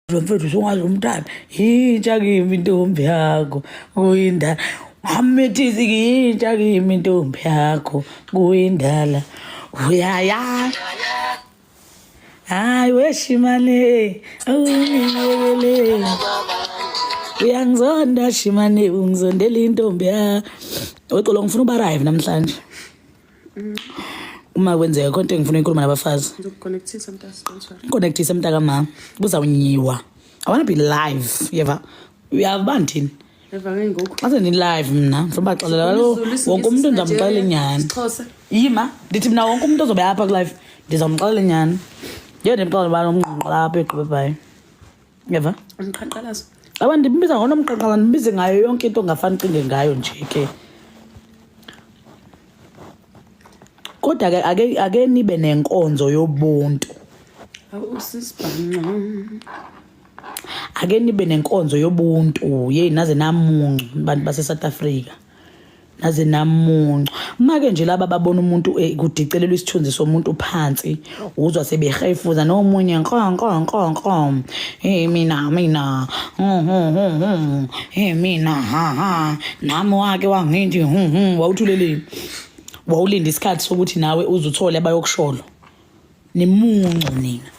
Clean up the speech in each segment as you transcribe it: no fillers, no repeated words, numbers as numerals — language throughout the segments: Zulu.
mfethu sungazi umntana yintsha kimi intombi yakho kuyindala wamethisi yintsha kimi intombi yakho kuyindala uyaya hayi weshimane ungiyekele uyangizonda shimane ungizondela intombi yakho oxolo ngifuna uba-arrive namhlanje uma kwenzeka konke ngifuna inkulumo nabafazi ngizokukhonektisa mntasi ngiconnectise mntakama kuzawunyiwa I want to be live yeva uyabani thini eva ngengokho mase ni live mna ngifuna baxelela kaloku wonke umuntu ndizamxelela inyani yima ndithi mna wonke umuntu ozobe apha ku-live ndizamxelela inyani ndiye ndimxelela ubana umnqanqa lapha egqibebhayo yeva umqhankqalazo abantu ndimbiza ngonomqanqala ndimbize ngayo yonke into ongafani cinge ngayo nje ke kodwa ke ake nibe nenkonzo yobuntu awusisibhanqa ake nibe nenkonzo yobuntu yeyi naze namuncu abantu base-South Africa naze namuncu make nje laba babona umuntu kudicelelwa isithunzi somuntu phansi uzwa sebehefuza nomunye nko mina mina ha nami wake wangithi wawuthuleleni wawulinda isikhathi sokuthi nawe uzuthole abayokusholo nimuncu nina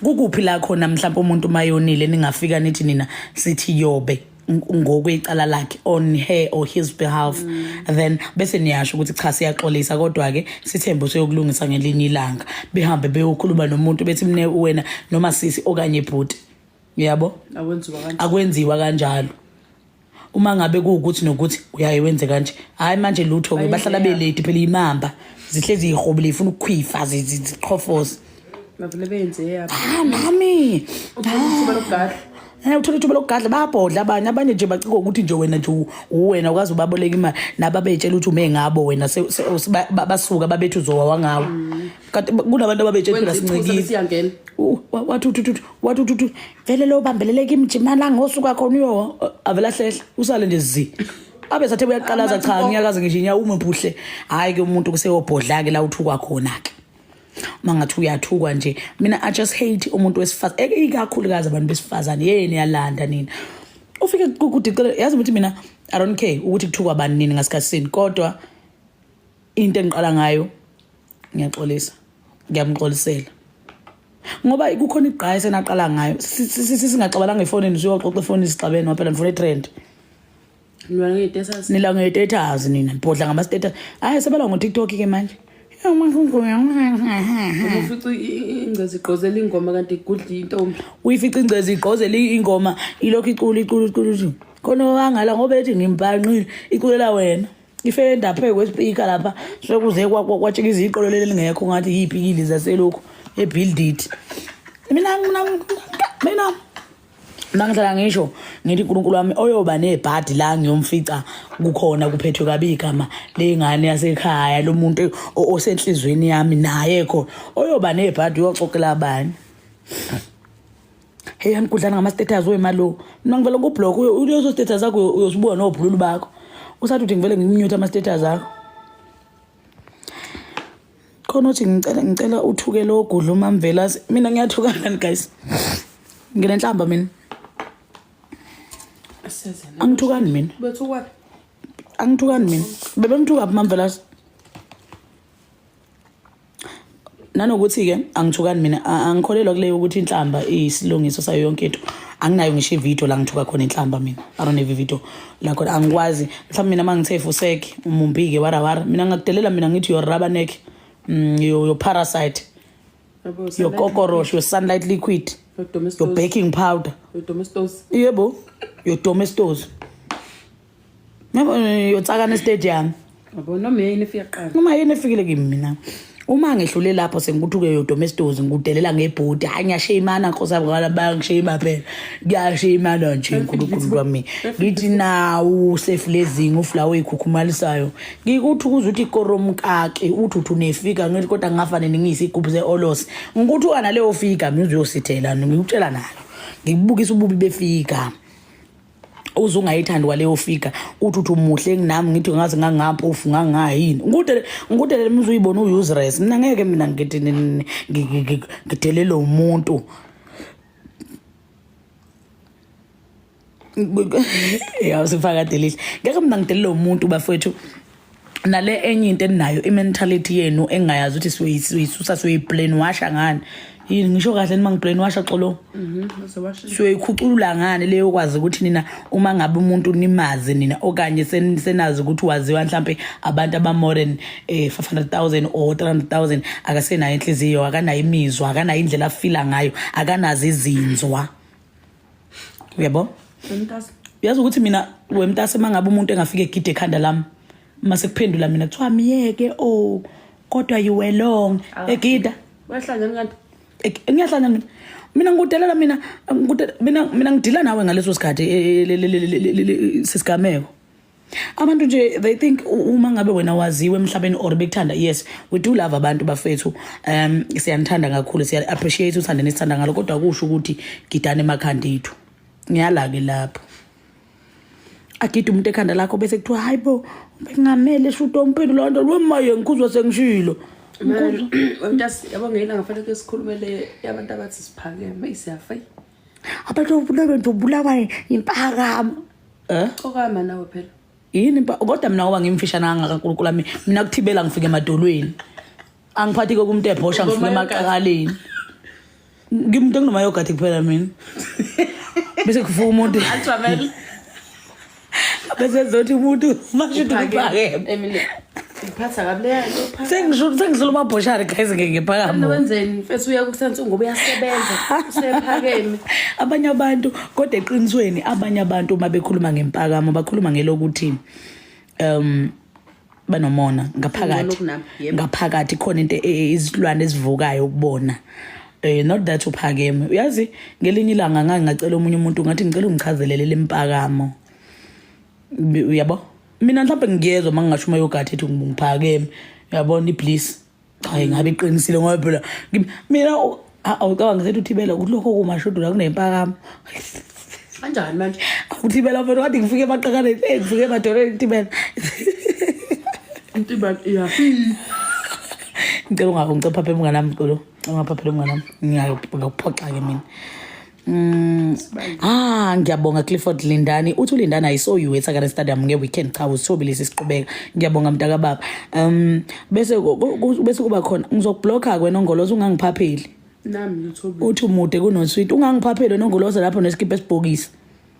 kukuphi la khona mhlawumbe umuntu mayonile ningafika nithi nina sithi yobe ngokwecala lakhe on her or his behalf then bese niyasho ukuthi cha siyaxolisa kodwa ke sithembe soyokulungisa ngelinye ilanga behambe beyokhuluma nomuntu bethi mine wena noma sisi okanye bhuti yabo akwenziwa kanjalo uma ngabe kuukuthi nokuthi uyayiwenze kanje hayi manje lutho ke bahlala beledi phela imamba zihlezi ihobile ifuna ukukhwifa ziqhofoza bavele benze yapha mami uthola lokugadla uthola ithuba lokugadla bayabhodla abanye nje bacika ukuthi nje wena nje uwena ukwazi ubaboleka imali nababetshela ukuthi ume ngabo wena basuka babethu uzowa wangawo kanti kunabantu ababetshela phela sincikile wathi vele lo bambeleleka imjima la ngosuka khona uyo avela hlehla usale nje zi abe sathe uyaqalaza cha ngiyakaze ngisho inya uma mpuhle hayi ke umuntu kuseyobhodla ke la uthukwa khona ke mangathi uyathukwa nje mina I just hate umuntu wesifazane ikakhulukazi abantu besifazane yeni yalanda nina ufike kudicela yazi ukuthi mina I don't care ukuthi kuthukwa bani nini ngasikhatsini kodwa into engiqala ngayo ngiyaxolisa ngiyamxolisela ngoba kukhona igqaya senaqala ngayo singaxabalanga efonini siyoxoxa efonini sixabene ngoba phela ngifuna itrend nila nge-status nina nibhodla ngama-status hayi sebela ngo-TikTok ke manje ufica ingcezi igqozela ingoma kanti igudla intombi uyifica ingcezi igqozela ingoma ilokhu icula khona wangala ngoba ethi ngimbhanqile iculela wena ifenda phe kwespeaker lapha sokuze kwatshika iziqolo leli ngekho ngathi yiphikile zaselokhu ebuildit mina nangihlala ngisho ngithi uNkulunkulu wami oyoba nebhadi la ngiyomfica kukhona kuphethwe kabi igama lengane yasekhaya lo muntu osenhlizweni yami naye khona oyoba nebhadi uyoxoxela abani hey anikudlana ngama-status wemalo mina ngivela kublock ulezo status zakho uyosibuka nobhululu bakho usathi uthi ngivele ngimnyutha ama-status akho khona uthi ngicela uthuke lo gudla uMamvela mina ngiyathukana guys nginenhlamba mina angithukani mina bethukwa angithukani mina bebemthuka uMamvela nanokuthi ke angithukani mina angikholelwa kuleyo ukuthi inhlamba iyisilungiso sayo yonke into anginayo ngisho ivideo la ngithuka khona inhlamba mina I don't have ivideo la khona angikwazi mhlawumbe mina mangithe fuseke umumbike wara mina ngakudelela mina ngithi your rubber neck your parasite your cockroach your sunlight liquid your baking powder your domestos yebo your domestos your Tsakane stadium yabona noma yini efika qala noma yini efikile kimi mina uma ngihlule lapho sengikuthuke your domestos ngikudelela ngebhodi hayi ngiyashayimana nkosabo ngala bangishayima phela ngiyashayimana nje uNkulunkulu wami ngithi nawu seflezing uflawe ikhukhumalisayo ngikuthi ukuzuthi ikoromkake uthi unefika ngithi kodwa ngafanele ngiyisigubhu zeOlos ngikuthuka naleyo fika mina uzosithela ngikutshela nayo ngikubukisa ububi befika uzungayithandi kwaleyo fika uthi umuhle nginami ngithi ngaze ngangaphofu ngangayini ngikudelele mina uzuyibona uuseless mina ngeke mina ngidelele umuntu Yeah, usifaka delihle. Ngeke mina ngidele lo muntu bafowethu. Nale enye into enayo imentality yenu engayazi ukuthi siyisusa siyoyibrainwash ngani. Yini ngisho kahle nima ngibrainwash xolo. Siyikhuculula ngani leyo kwazi ukuthi nina uma ngabe umuntu nimazi nina okanye senazi ukuthi waziwa mhlambe abantu abamodern 500,000 or 300,000 akasenayo inhliziyo akanayo imizwa akanayo indlela afila ngayo akanazi izinzwa. Uyabo? Mntasi. Uyazi ukuthi mina wemntase mangabe umuntu engafika egide ekhanda lami mase kuphendula mina kuthiwa miyeke kodwa you were long egida Wahlangana kanti ngiyahlangana mina ngudelela mina ngidila nawe ngaleso sikhathi sisigameko abantu nje they think uma ngabe wena waziwe emhlabeni or bekuthanda yes we do love abantu bafethu siyanthanda kakhulu siya appreciate uthanda nesithanda ngalo kodwa kusho ukuthi gidane emakhanda ethu ngiyala ke lapho agida umuntu ekhanda lakho bese kuthiwa hayibo bengamele shuto umphendula lonto lwemaye ngikuzwa sengishilo Mntasi yabo ngeyila ngafanele ke sikhulumele yabantu abathi siphakeme isiyafa abantu bulawa impakamo okama nawe phela yini kodwa mina ngoba ngimfishana ngakaNkulunkulu mina kuthibela ngifike emadolweni angiphathi ke kumuntu ephosha ngifike emaqakaleni ngimuntu enginoma yogurt kuphela mina bese kufuka umuntu Atramel bese zothi umuntu mashuthi uphakeme Emile ngiphatha kabuleya lo sengizula mabhoshari guys ngephakamo wenzeni mfethu uya kusenze ngoba uyasebenza usephakeme abanye abantu kodwa eqinisweni abanye abantu uma bekhuluma ngempakamo bakhuluma ngelokuthi banomona ngaphakathi khona into izilwane ezivukayo ukubona not that uphakeme uyazi ngelinye ilanga ngangicela omunye umuntu ngathi ngicela ungichazelele lempakamo uyabo mina mhlawumbe ngiyezwa mangingasho uma yogurt ethi ngiphakeme uyabona ibliss hayi ngabe iqinisile ngoba phela mina awucabanga ngisethi uthibela ukuthi lokho kumashudu la kunempakamo kanjani manje uthibela mfethu kade ngifike emaqakaleni ngifike emadolweni uthibela Intibala yeah ngicela ungangicapha phela umngane nami qolo ungapha phela umngane nami ngiyakuphoxa ke mina ngiyabonga Clifford Lindani uthi uLindani ayiso you etha kana stadium ngeweekend cha usobilisa isiqhubeka ngiyabonga mntaka baba bese kuba khona ngizokublocker kwena ongoloza ungangiphapheli nami ngithobi uthi umude kunosweet ungangiphapheli nongoloza lapho nesikiphe esibhokisi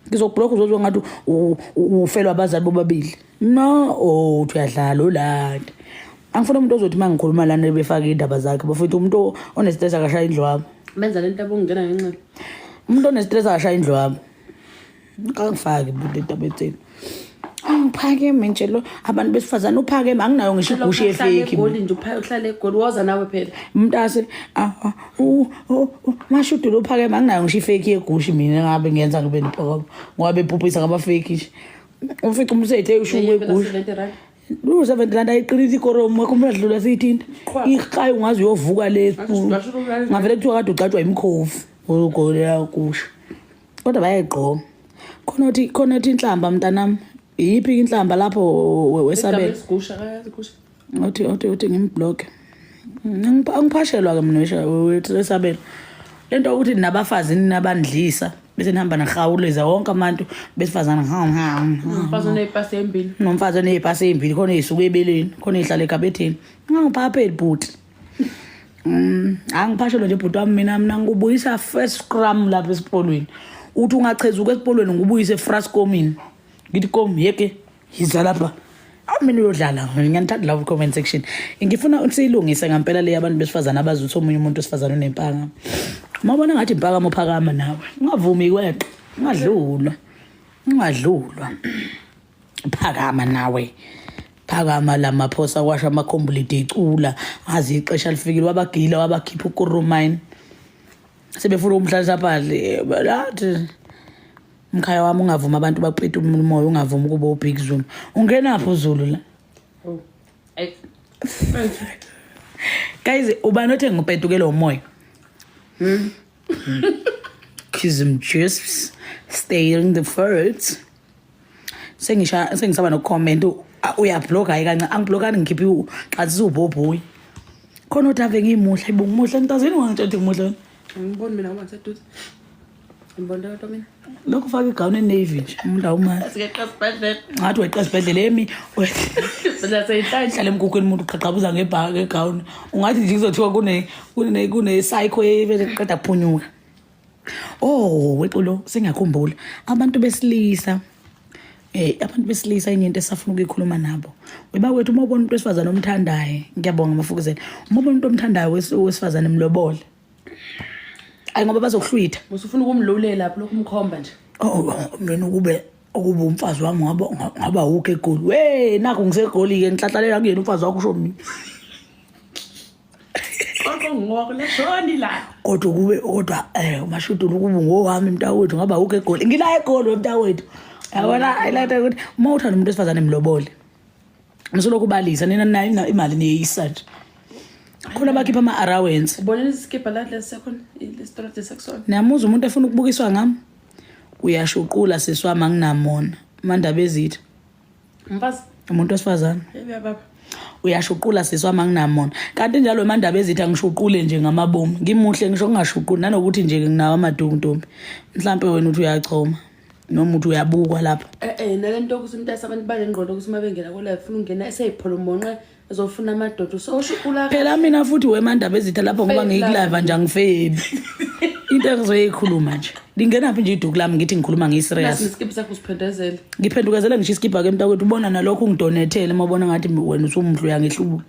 ngizokublocker uzozwa ngathi ufelwa abazali bobabili no uthi uyadlala ulandi angifuna umuntu ozothi mangikhuluma lana befaka indaba zakhe bafethu umuntu onestress akashaya indlwabo benza lento abongena ngenxa umuntu onestress akashaya indlwabo ngangifaki umuntu entabetheni angiphakeme nje lo abantu besifazana uphakeme anginayo ngisho igusha efake igoli nje uhlale egoli woza nawe phela umntase mashudu lo phakeme anginayo ngisho ifake yegusha mina ngabe ngenza ngibe nipoko ngoba bephuphisa ngabafake nje ufike umsethe ushuwe egusha lo 70 rand ayiqinisa ikoromo kumele dlula siyithinta ihayi ungazi uyovuka lesikhu ngavele kuthiwa kade uqatshwa imkhofu ugolela kusha kodwa bayayigqoma khona uthi inhlamba mntanami yiphi inhlamba lapho wesabela uthi ngimblock angiphashelwa ke mina wesabela lento ukuthi nabafazi nabandlisa bese nihamba nahawuleza wonke abantu besifazana umfazi oneyipasi embili nomfazi oneyipasi embili khona ezisuka ebeleni khona ehlala ekabetheni ngangiphapheli bhuti angiphashelwa nje bhuti wami mina ngubuyisa first scrum lapha esipoliweni uthi ungachezuka esipoliweni ngubuyise Frascomini ngithi kom yeke yiza lapha mina uyodlala ngiyanthanda la comment section ngifuna usiyilungise ngempela le abantu besifazana abazuthi omunye umuntu osifazana onempaka mabona ngathi impaka mophakama nawe ungavumi kweqa ungadlulwa phakama nawe phakama lamaphosa kwasha amakhombulite icula ngazi ixesha lifikile wabagila wabakhipha ukurumine sebefuna umhlalisa phandle bathi mkhaya wami ungavuma abantu baqethe umoya ungavumi kuba uBig Zulu ungena apho uZulu la guys ubani othe ngipedukele umoya Kism just staying the first sengisaba no comment uyabloga ayikanje angiblokani ngikhiphi xa sizubhobhoyi khona uthi ave ngimuhle ibungimuhle ntazini wangitshela ukuthi ngimuhle ngiboni mina uma ngiseduze Ngibonda kodwa mina. Lokho ufaka igawuni enavy nje umuntu awumazi. Asikeqa sibhedlela. Ngathi weqa esibhedlela emi Bela seyinhlanhla. hlala emkhukhweni umuntu uqaqabuza ngegawuni. Ungathi nje kuzothiwa kune psycho eqeda kuphunyuka. Oh, wexolo sengiyakhumbula. Abantu besilisa enye into esafuna ukuyikhuluma nabo. Weba wethu uma ubona umuntu wesifazane omthandayo, ngiyabonga Mafukuzela. Uma ubona umuntu omthandayo wesifazane emlobole. Ayi ngoba bazokuhlwitha. Musufuna ukumlulela lapho lokumkhomba nje. Oh, mina ukuba umfazi wami ngaba ukho egoli. We, nakho ngisegoli ke ngihlahlalela kuyena umfazi wakho usho mina. Kodwa ngoko leshoni la. Kodwa umashudu ukuba ngowami mntawethu ngaba ukho egoli. Ngila egoli mntawethu. Yabona ayilata ukuthi uma uthanda umuntu wesifazane emlobole. Ngisoloko kubalisa nina nayo imali niyeyisa nje. Khona bakhipha ama-allowance. Ubonile isikipha la lesekhona istrate section. Niyamuza umuntu efuna ukubukiswa ngami. Uyashuqula seswami anginamona. Mandaba ezitha. Mfazi. Umuntu wesifazane. Yebo baba. Uyashuqula seswami anginamona. Kanti njalo mandaba ezitha ngishuqule nje ngamabomu. Ngimuhle ngisho ngingashuquli nanokuthi nje nginawo amadungu. Mhlambe wena uthi uyachoma. Noma uthi uyabukwa lapha. Nalento ukuthi umuntu asabantu banengqondo ukuthi mabengena ko live ufuna ungena eseyipholonqe ezofuna amadodo so ushuqula phela mina futhi wemandaba ezitha lapho ngoba ngiyilive nje angifebi. Into engizoyikhuluma nje. Lingena phi nje iduku lami ngithi ngikhuluma ngiserious. Isikipha sakho usiphendezele. Ngiphendukezela ngisho isikipha ke mntakwethu ubona nalokho ungidonethele mabona ngathi wena usumhlu yangehlula.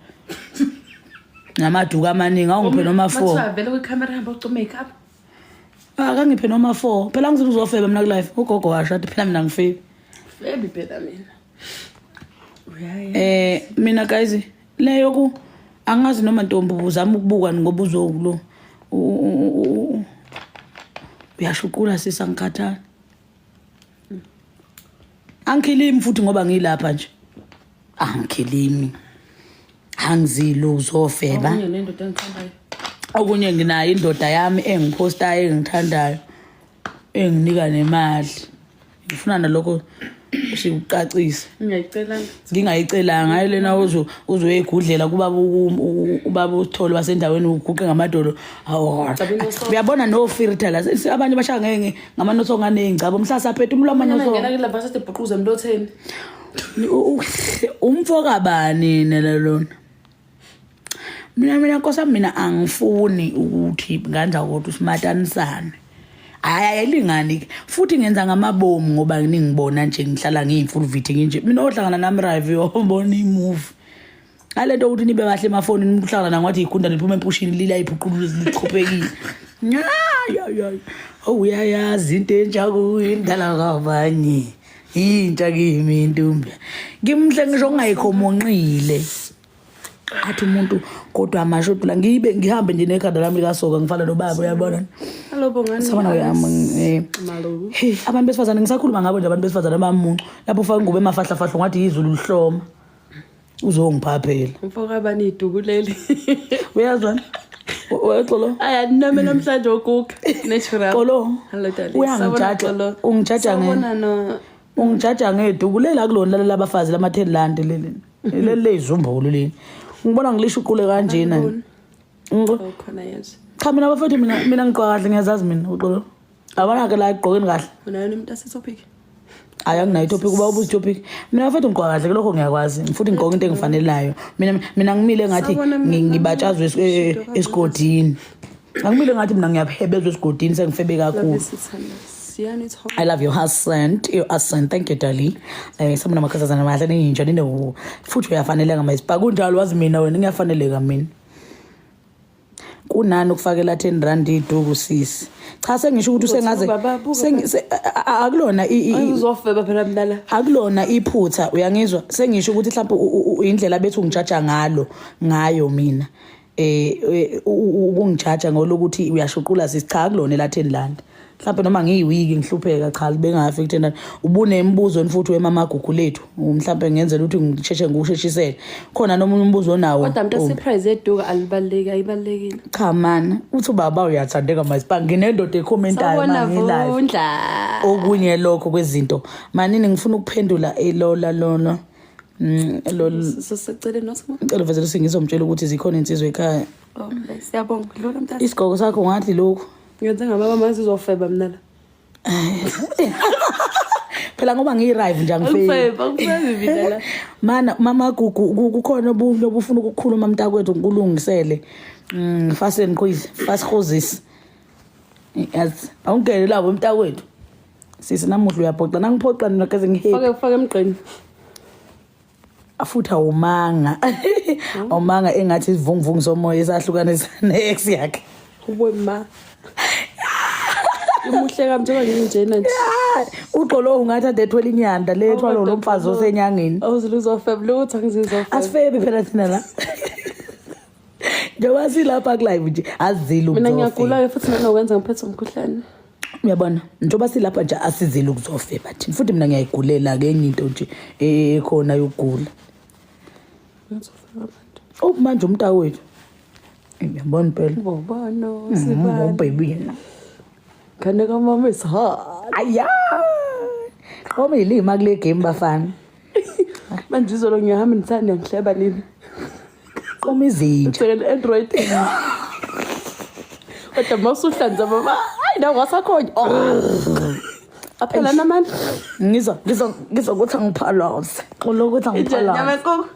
Namaduka amaningi awungiphe noma 4. Mathiwa vele kwicamera hamba ucome makeup. Akangiphe noma 4. Phela ngizothi uzofeba mina ku live. Ugogo washada phela mina ngifebi. Febi phela mina. Mina guys leyo angazi noma ntombi uzama ukubuka ngoba uzokulo uyashuqula sisa ngikhathala. Angikhilimi futhi ngoba ngilapha nje. Angikhilimi. Angizilo uzofeba. Okunye nendoda engithandayo. Okunye nginayo indoda yami engiphostayo engithandayo. Enginika nemali. Ngifuna nalokho sikucacisa. Ngingayicelanga hayi lena uzoyegudlela kuba ubaba uSithole wasendaweni uguqe ngamadolo. Uyabona no filter la abanye bashaya ngeke ngamanoso nganengcabo mhlasa phethe umlomo noso. Ngena ke lapha sesibhuquza emlotheni. Umfoka bani nelona. Mina Nkosi mina angifuni ukuthi nganja kodwa usimatanisane. Ayilingani futhi ngenza ngamabomu ngoba ngingibona nje ngihlala ngiyimfull video nje mina ohlangana nami live yobona imovie alento ukuthi nibe bahle emafonini umuntu uhlangana ngathi igunda liphuma empushini lila iphuquluze liqhophekile ya uyayazi into enjaku indala kabanye intsha kimi intombi ngimhle ngisho ngayikhomonqile athi umuntu kodwa amashodu la ngihambe nje nekhanda lami likasoka ngifana nobaba uyabona. Hello bongani. Sabona uyami Malo. Hey abantu besifazane ngisakhuluma ngabo nje abantu besifazane abamuncu lapho ufaka ingube emafahla fahla ngathi izulu lihloma uzongiphaphela. Umfoka bani idukuleli. Uyazwana? Wexolo. Aya nami namhlanje okuka natural. Xolo. Hello darling. Uyangijaja ungijaja ungijaja ngedukulela kulona labafazi lama 10 rand leli izumbulo leli. Ngibona ngilisho uqule kanjena. Khona yes. Cha mina bafethu mina ngiqoka kahle ngiyazazi mina uxolo. Abana ke la igqokeni kahle. Unayo umuntu asetopic. Ayanginayo topic kuba ubuzi topic. Mina bafethu ngiqoka kahle lokho ngiyakwazi. Futhi ngigqoka into engifaneleyo. Mina ngimile ngathi ngibatshazwe esigodini. Angimile ngathi mina ngiyaphebezwa esigodini sengifebe kakhulu. I love your accent. Thank you, darling. Sabona makhazana mahle ninjani no futhi uyafaneleka mayisipa kunjalo wazi mina wena ngiyafaneleka mina. Kunani ukufakela 10 rand iduku sisi. Cha sengisho ukuthi usengaze akulona uzofeba phela mdala. Akulona iphutha uyangizwa sengisho ukuthi mhlawumbe indlela bethu ungijaja ngayo mina. Ukungijaja ngolokuthi uyashuqula sisi cha akulona la 10 rand. Mhlawumbe noma ngiyiwiki ngihlupheka cha bengafi kuthena ubune imibuzo futhi wemama gugu lethu mhlawumbe ngenzela ukuthi ngisheshe ngikusheshisele khona noma umbuzo onawo kodwa mntu surprise eduka alibaleki ayibalekile cha man uthi ubaba uyathandeka masipha nginendoda ecommentayo mangilive okunye lokho kwezinto manini ngifuna ukuphendula lona sesicela nosimo ngicela vele singizomtshela ukuthi zikhona insizwe ekhaya siyabonga lo mntana isigqoko sakho ngathi lokho ngenze ngababa mazi uzofeba mina la phela ngoba ngiyirive nje angifeki Akufezi mina la. mana mama gugu kukhona obunye obufuna ukukhuluma mntakwethu ngikulungisele fast and quiz fast causes yazi awungene labo mntakwethu sisi namuhla uyaphoqa nangiphoqa mina kaze ngihepe Fake emgqeni. afutha umanga umanga engathi isivunguvungu somoya esahlukanisa nex yakhe Kuwe ma. Umuhle kamnjeba nginjena nje. uqolo ungathi adethwela inyanda lethwa lo mfazi osenyangeni Awuziluzo feb lutho ngizizwa feb. asifebe phela thina la njengoba silapha kulive nje azizile Mina ukuzofe ngiyagula futhi nanokwenza ngiphethe umkhuhlane. uyabona njengoba silapha nje asizile ukuzofe bathi futhi mina ngiyayigulela ke enye into nje ekhona yokugula Ngizofaka abantu. manje umntakwethu ngiyabona phela Bobono sibani. baby na Khane kamama is hard. aya kome ilima kule game bafana Manje izolo ngiyahamba ngithanda ngihleba nini. kome izinja Sekele Android. Kodwa mawusuhlanza baba. Hayi nawe wasakhona. Aphela namandla. ngizokuthi angiphalose xolokuthi Nyama angiphalose yenkukhu.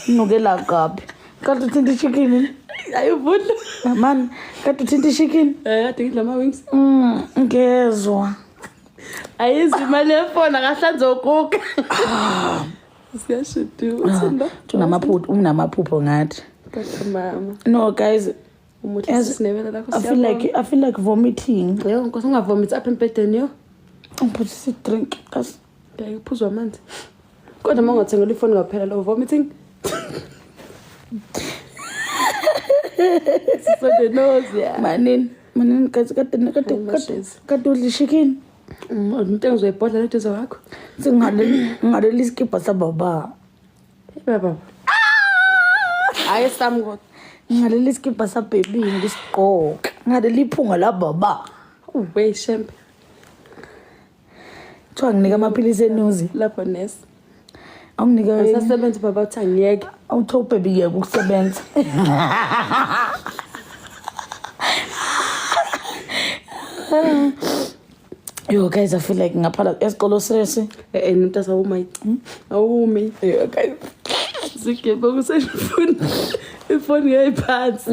nokela kabi kanti uthinta chicken Ayivudla. man kanti uthinta chicken Kade ngidla ama wings. ngezwa Ayizima lefoni akahlanza ukuka. Siyashudu. Uthanda? unamaphupho ngathi Kodwa mama. no guys Umuhle sisinebela lakho I feel like vomiting Yebo nkosi ungavomit apha empedeni yo. ngiphuthisa drink kasi Ngiyayiphuza amanzi. Kodwa mangathengela ifoni ngaphela lo vomiting. So the nose yeah. manini guys kade udla chicken Umuntu engizoyibhodla leduze wakho. singaleli skipa sababa Baba. Hayi sami kodwa. ngaleli skipa sababy ngisigqoka ngaleli iphunga la baba Uwe shemp kuthiwa nginika amaphilisi enuzi lapho nesi. awunginika Asasebenza baba uthi angiyeke. awutho baby yeke ukusebenza yo guys I feel like ngaphala esiqolo sesi Umuntu asawuma awumi. Guys. Sikebe kusefoni. Ifoni yayiphansi.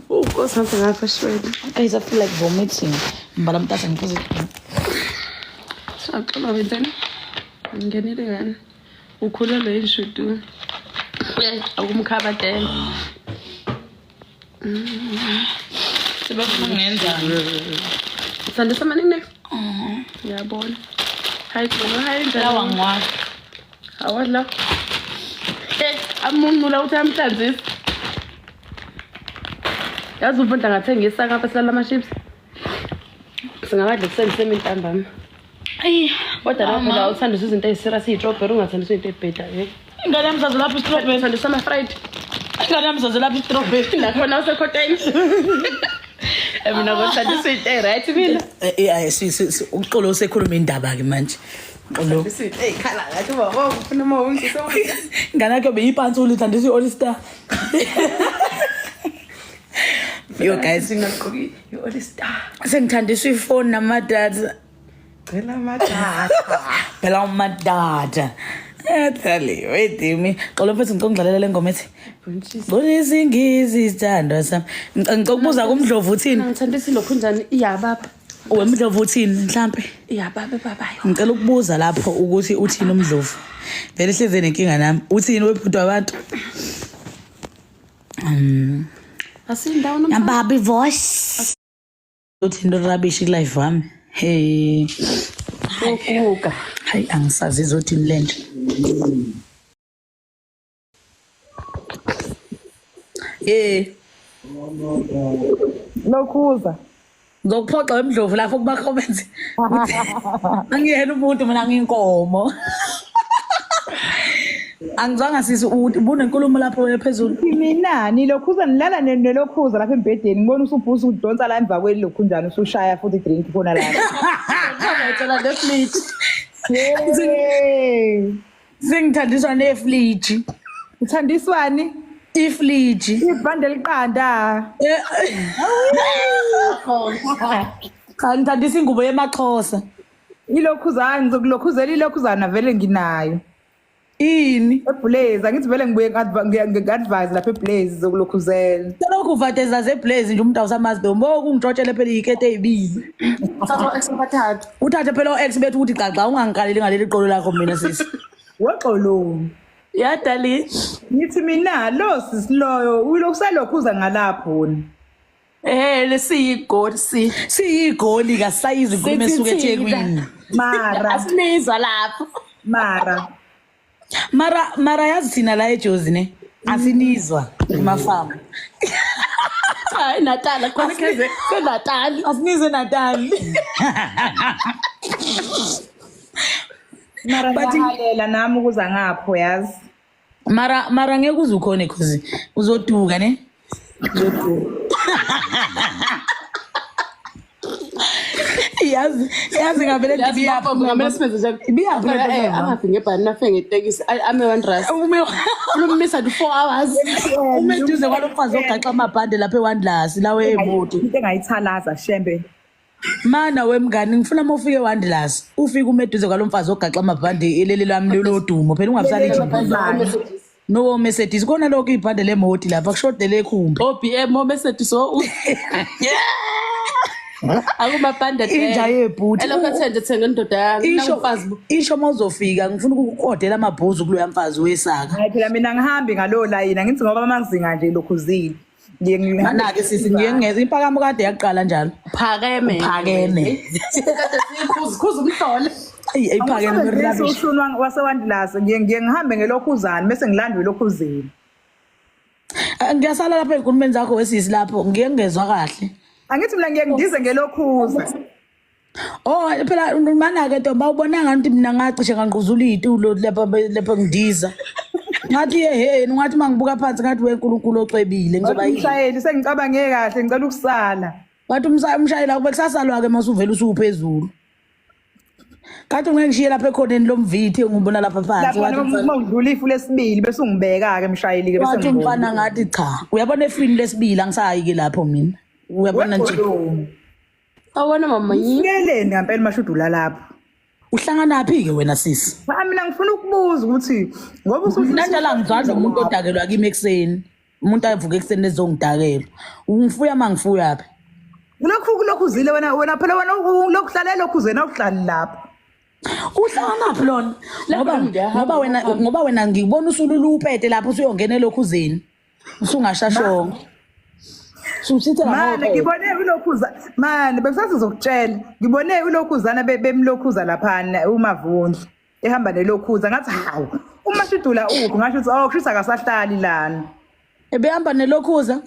Ukosi hamba ngapha shwele. guys I feel like vomiting mbala mntasa ngiphuza Saqala wenzani? Ngenile ngani? Ukhulelwe yishudu. Akumkhaba dela. sebafuna ngenza Sandisa mani next. Ngiyabona. Hayi khona hayi lawa njalo. ngwa Awadla. Amuntu la uthi amhlanzisa. Yazi umuntu angathengisa ngapha silala ama chips. Singakadla kuseni intambama. ayi Kodwa lapho la uthandisa izinto eziserious i-strawberry ungathandisa into ebhedayo. ingane yamzazi lapha i-strawberry Uthandisa ama-fried. ingane yamzazi lapha i-strawberry Nakhona usekhoteni. Mina ngothandisa into right mina. uqolo usekhuluma indaba ke manje uqolo Isinto ezikhala ngathi baba ufuna uma ungise. ingane yakhe beyiphansi uthandisa i-all star yo guys Singaqoki i-all star. sengithandiswa ifoni namadata Cela amadata. phela umadata Ethali wayidimi xolo mfethu ngicongidlalela lengoma ethi Bonisingisi isithandwa sami ngicokubuza kumdlovu uthini Ngithandisa lokhu njani iyababa. wemdlovu uthini mhlambe Iyababa babayo. ngicela ukubuza lapho ukuthi uthini umdlovu vele hleze nenkinga nami uthini wephutwa abantu Asindawo nomama. Baby voice uthini rubbish live wami hey Ukuka. hayi angisazi izothini lento Lokhuza. ngokuphoxa wemdlovu lapho kuba comments angiyena umuntu mina ngiyinkomo angizwanga sisi ubunenkulumo lapho ephezulu Mina nilokhuza nilala nelokhuza lapha embedeni ngibona usubhuza udonsa la emva kweli lokhunjani usushaya futhi drink khona la. Ngicela deflate. Hey. sengithandiswa nefliji Uthandiswani? ifliji Ibhande liqanda. Cha ngithandisa ingubo yemaXhosa. Ilokhuzana ngizokulokhuzela ilokhuzana vele nginayo. Ini? eBlaze angithi vele ngibuye ngi-advise lapha eBlaze zokulokhuzela. Selokhu uvateza zeBlaze nje umuntu awusamazi Dombo ungitshotshele phela ikete ezibili. Thatha ex bathathu. Uthathe phela o-ex bethu ukuthi gaxa ungangikaleli ngaleli qolo lakho mina sisi. Woxolo. Ya darling. Ngithi mina lo sisiloyo ulokusalokhuza ngalapho ni. Lesiyigoli Siyigoli kasayizi inkulumo esuke eThekwini. Mara asinizwa lapho. Mara yazi thina la eJozi ne asinizwa emafama. Hayi Natal khona keze Natal. Asinizwe Natal. mara bahalela nami ukuza ngapho yazi. Mara ngeke uzukhona cause uzoduka ne. Yazi ngavele Ngiyapha ngamele sibenze nje. Angafi ngebhani nafe ngetekisi ame wandras. Ulumisa 4 hours. Umeduze kwalomfazi ogaxa amabhande lapha eWandlasi lawe emoto. Into engayithalaza shembe. Mana wemngani ngifuna mawufike eWandlasi ufike umeduze kwalomfazi ogaxa amabhande elele lami lodumo phela ungabusali nje. No Mercedes kona lokho ibhande lemoti lapha kushodele ekhumbi. OBM Mercedes so. Akumabhande inja yebhuti elokathenje thenga indoda yami nangumfazi isho mawuzofika ngifuna ukukodela amabhuzu kuloya mfazi wesaka. Hayi phela mina ngihambi ngalo line ngithi ngoba amazinga nje lokhuzile. Mana ke sisi ngiyengeza impakamo kade yaqala njalo. Phakeme. Kade sikhuza umhlolo. Iphakeme rubbish. Ushunwa waseWandlasi ngihambe ngelokhuzana bese ngilandwe lokhuzeni. Ngiyasala lapha ezikhulumeni zakho wesisi lapho ngiyengezwa kahle. Angithi mina ngiyengidize ngelokhuza. Phela mana ke Ntomba ubona ngathi mina ngacishe nganquzula izitulo lapha ngidiza. Ngathi ngathi mangibuka phansi ngathi weNkulunkulu ocebile ngizoba yini. Umshayeli sengicabange kahle ngicela ukusala. Wathi umshayeli akube kusasalwa ke masuvela usuphezulu. Kanti ngengishiyela lapha ekhoneni lomvithi ngibona lapha phansi wathi uma udlula ifu lesibili bese ungibeka ke mshayeli ke bese wathi umfana ngathi cha uyabona efini lesibili angisayi ke lapho mina uyabona nje awona mama yini ngempela mashudula lapho uhlangana phi ke wena sisi mina ngifuna ukubuza ukuthi ngoba usuhlala ngizadla umuntu odakelwa kimi ekseni umuntu avuka ekseni ezongidakela ungifuya mangifuya phi lokhu uzile wena phela wena lokuhlalela lokhuzena ukuhlala lapho uhlala naphi lona ngoba wena ngibona usululupete lapho usuyongena elokhuzeni usungashashonga susithi la ngibone ulokhuza manje bekusase zokutshela ngibone ulokhuzana bemlokhuza lapha umavundla ehamba nelokhuza ngathi hawu umashidula uphi ngasho ukuthi kushisa akasahlali lana ebehamba nelokhuza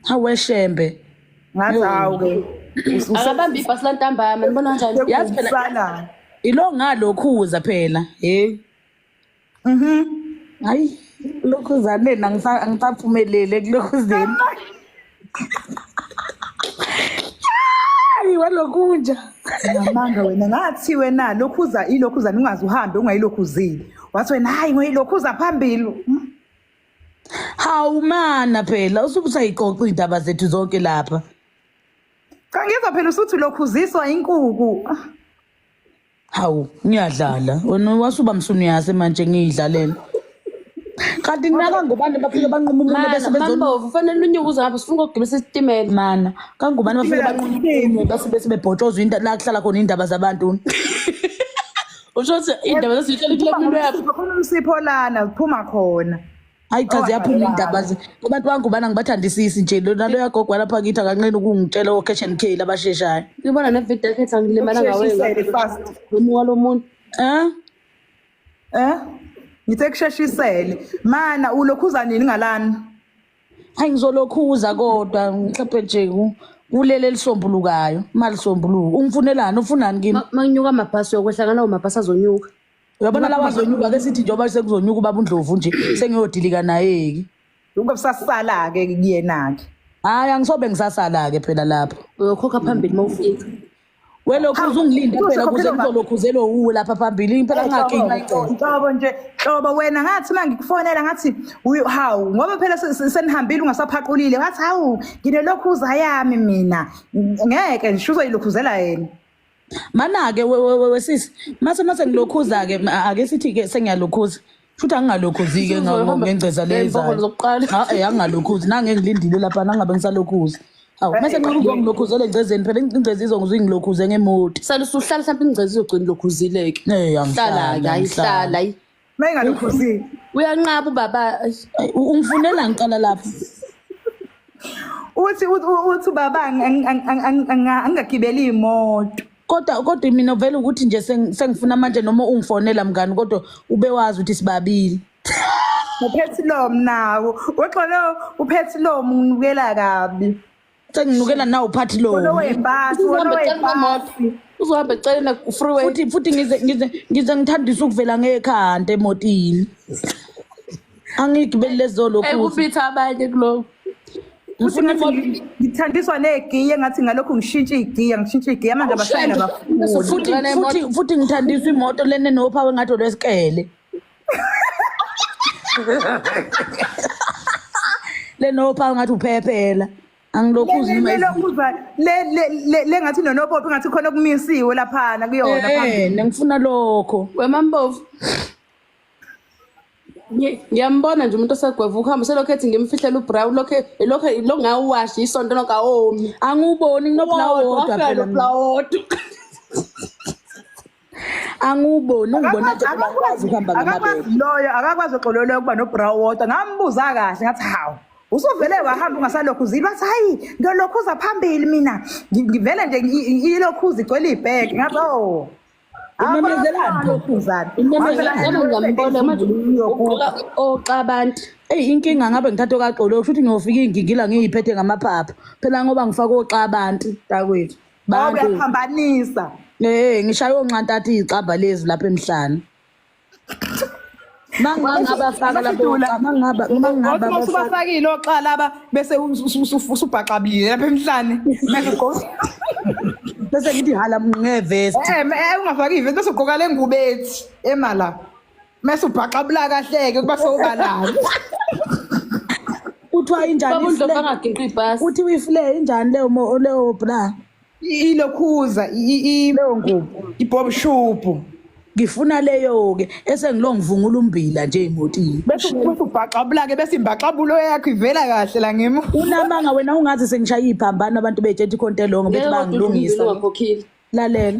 haweshembe ngathi hawu ke akabambi ibhasi lantambama nibona kanjani yazi phela ilo ngalokhuza phela hayi lokhuzane angisaphumelele kulokhuzeni hayi walokunja ngamanga wena ngathi wena lokhuza ilokhuzana ungazi uhambe ungayilokhuzile wathi wena hayi ngoyilokhuza phambili hawu mana phela usubusayiqoqa indaba zethu zonke lapha cha ngizwa phela usuthi lokhuziswa inkukhu hawu ngiyadlala wena wasuba msuniyase manje ngiyidlalela kanti naka ngubani bafike banquma umuntu bese mama ufanele unyukuza ngapha sifuna ukugibisa isitimela mana kangubani bafike banquma bese bebhotshozwa la kuhlala khona indaba zabantu usho ukuthi indaba zasihlela kule muntu yakho khona umsipho lana uphuma khona hayi chazi yaphuma indaba abantu bangubani ngibathandisisi nje nalo yagogo lapha kithi akanqeni ukungitshela o-cash and K labasheshayo ngibona nevideo ekhetha ngilimala ngawe ngomuka lo muntu ngithe kusheshisele mana ulokhuza nini ngalana hayi ngizolokhuza kodwa mhlawumbe nje kulele lisombulukayo mali sombuluko ungifunelani ufunani kimi manginyuka amabhasi yokwehla nawo mabhasi azonyuka uyabona la wazonyuka ke sithi njengoba sekuzonyuka ubabundlovu nje sengiyodilika naye ke ube usasala ke kuyena ke hayi angisobe ngisasala ke phela lapho uyokhokha phambili mawufika Welokhuza ungilinda phela kuze ngizolokhuzelwa uwe lapha phambili impela ngingakinga icebo. Nhlobo nje, Hlobo wena ngathi mangikufonela ngathi hawu ngoba phela senihambile ungasaphaqulile ngathi hawu nginelokhuza yami mina ngeke ngisho uzoyilokhuzela yena. Mana ke wesisi mase ngilokhuza ke ake sithi ke sengiyalokhuza futhi angingalokhuzi ke ngengceza lezayo. Angingalokhuzi nange ngilindile lapha nangabe ngisalokhuza. Awu mase ngizokulokhuzela engcezeni phela ingcezi izongizingilokhuze ngemoto. Salusuhlala mhlawumbe ingcezi izogcina lokhuzileke. Hlala ayihlala. Mayingalokhuzile. Uyanqaba ubaba. Ungifunela ngiqala lapha. Uthi baba angagibeli imoto. Kodwa mina vele ukuthi nje sengifuna manje noma ungifonela mngani kodwa ube wazi ukuthi sibabili. Uphethilom nawo. Uxolo uphethilom unginukela kabi. Senginukela nawo uphathi lo. Wona webhasi. Uzohamba eceleni ku-freeway. Futhi ngize ngithandisa ukuvela ngekhanda emotini. Angigibeli lezo lokhu. Kupitha abanye kulo. Ngithandiswa negiya ngathi ngalokho ngishintsha igiya manje abashayeli abafuni. Futhi ngithandiswa imoto lene nophawu engathi olwesikele. Lenophawu ngathi uphephela. Angilokhuzi noma le ngathi nonopopi ngathi khona okumisiwe laphana kuyona phambili. Ngifuna lokho. Wemambovu. Ngiyambona nje umuntu osagweva ukuhamba selokho ethi ngimfihlela ubrown lo ngawuwashi isonto lonke awomi. Anguboni nginobhlawodwa phela. Anguboni ungibona nje akakwazi ukuhamba ngamabele. Loyo akakwazi uxololo ukuba nobrawodwa ngambuza kahle ngathi hawu usuvele wahamba ungasalokhuzi bathi hayi ngiyolokhuza phambili mina ngivele nje ilokhuzi igcwele ibheke ngathi Umemezelani lokhuzana ngiyambona manje oxabantu. Inkinga ngabe ngithatha okaxolo futhi ngiyofika ingingila ngiyiphethe ngamaphapha phela ngoba ngifaka oxabantu takwethu bantu uyaphambanisa ngishaya onxantathu izixaba lezi lapha emhlanje mangaba faka lapho mangaba usubafakile oxa laba bese usubhaqabile lapha emhlanje bese ngithi hala ngevest ungafaki ivest bese ugqoka lengubethi emala mase ubhaqabula kahleke kuba sowubalala uthiwa injani babundlo bangaginqi ibhasi uthi uyifle injani leyo bra ilokhuza leyo ngubo ibob shop ngifuna leyo ke esengilongivungula umbila nje emotini bese ubhaqabula ke bese imbaqabulo yakho ivela kahle la ngemo unamanga wena ungazi sengishaya iphambana abantu bethethe ikhonto lonke bethi bangilungisa lalela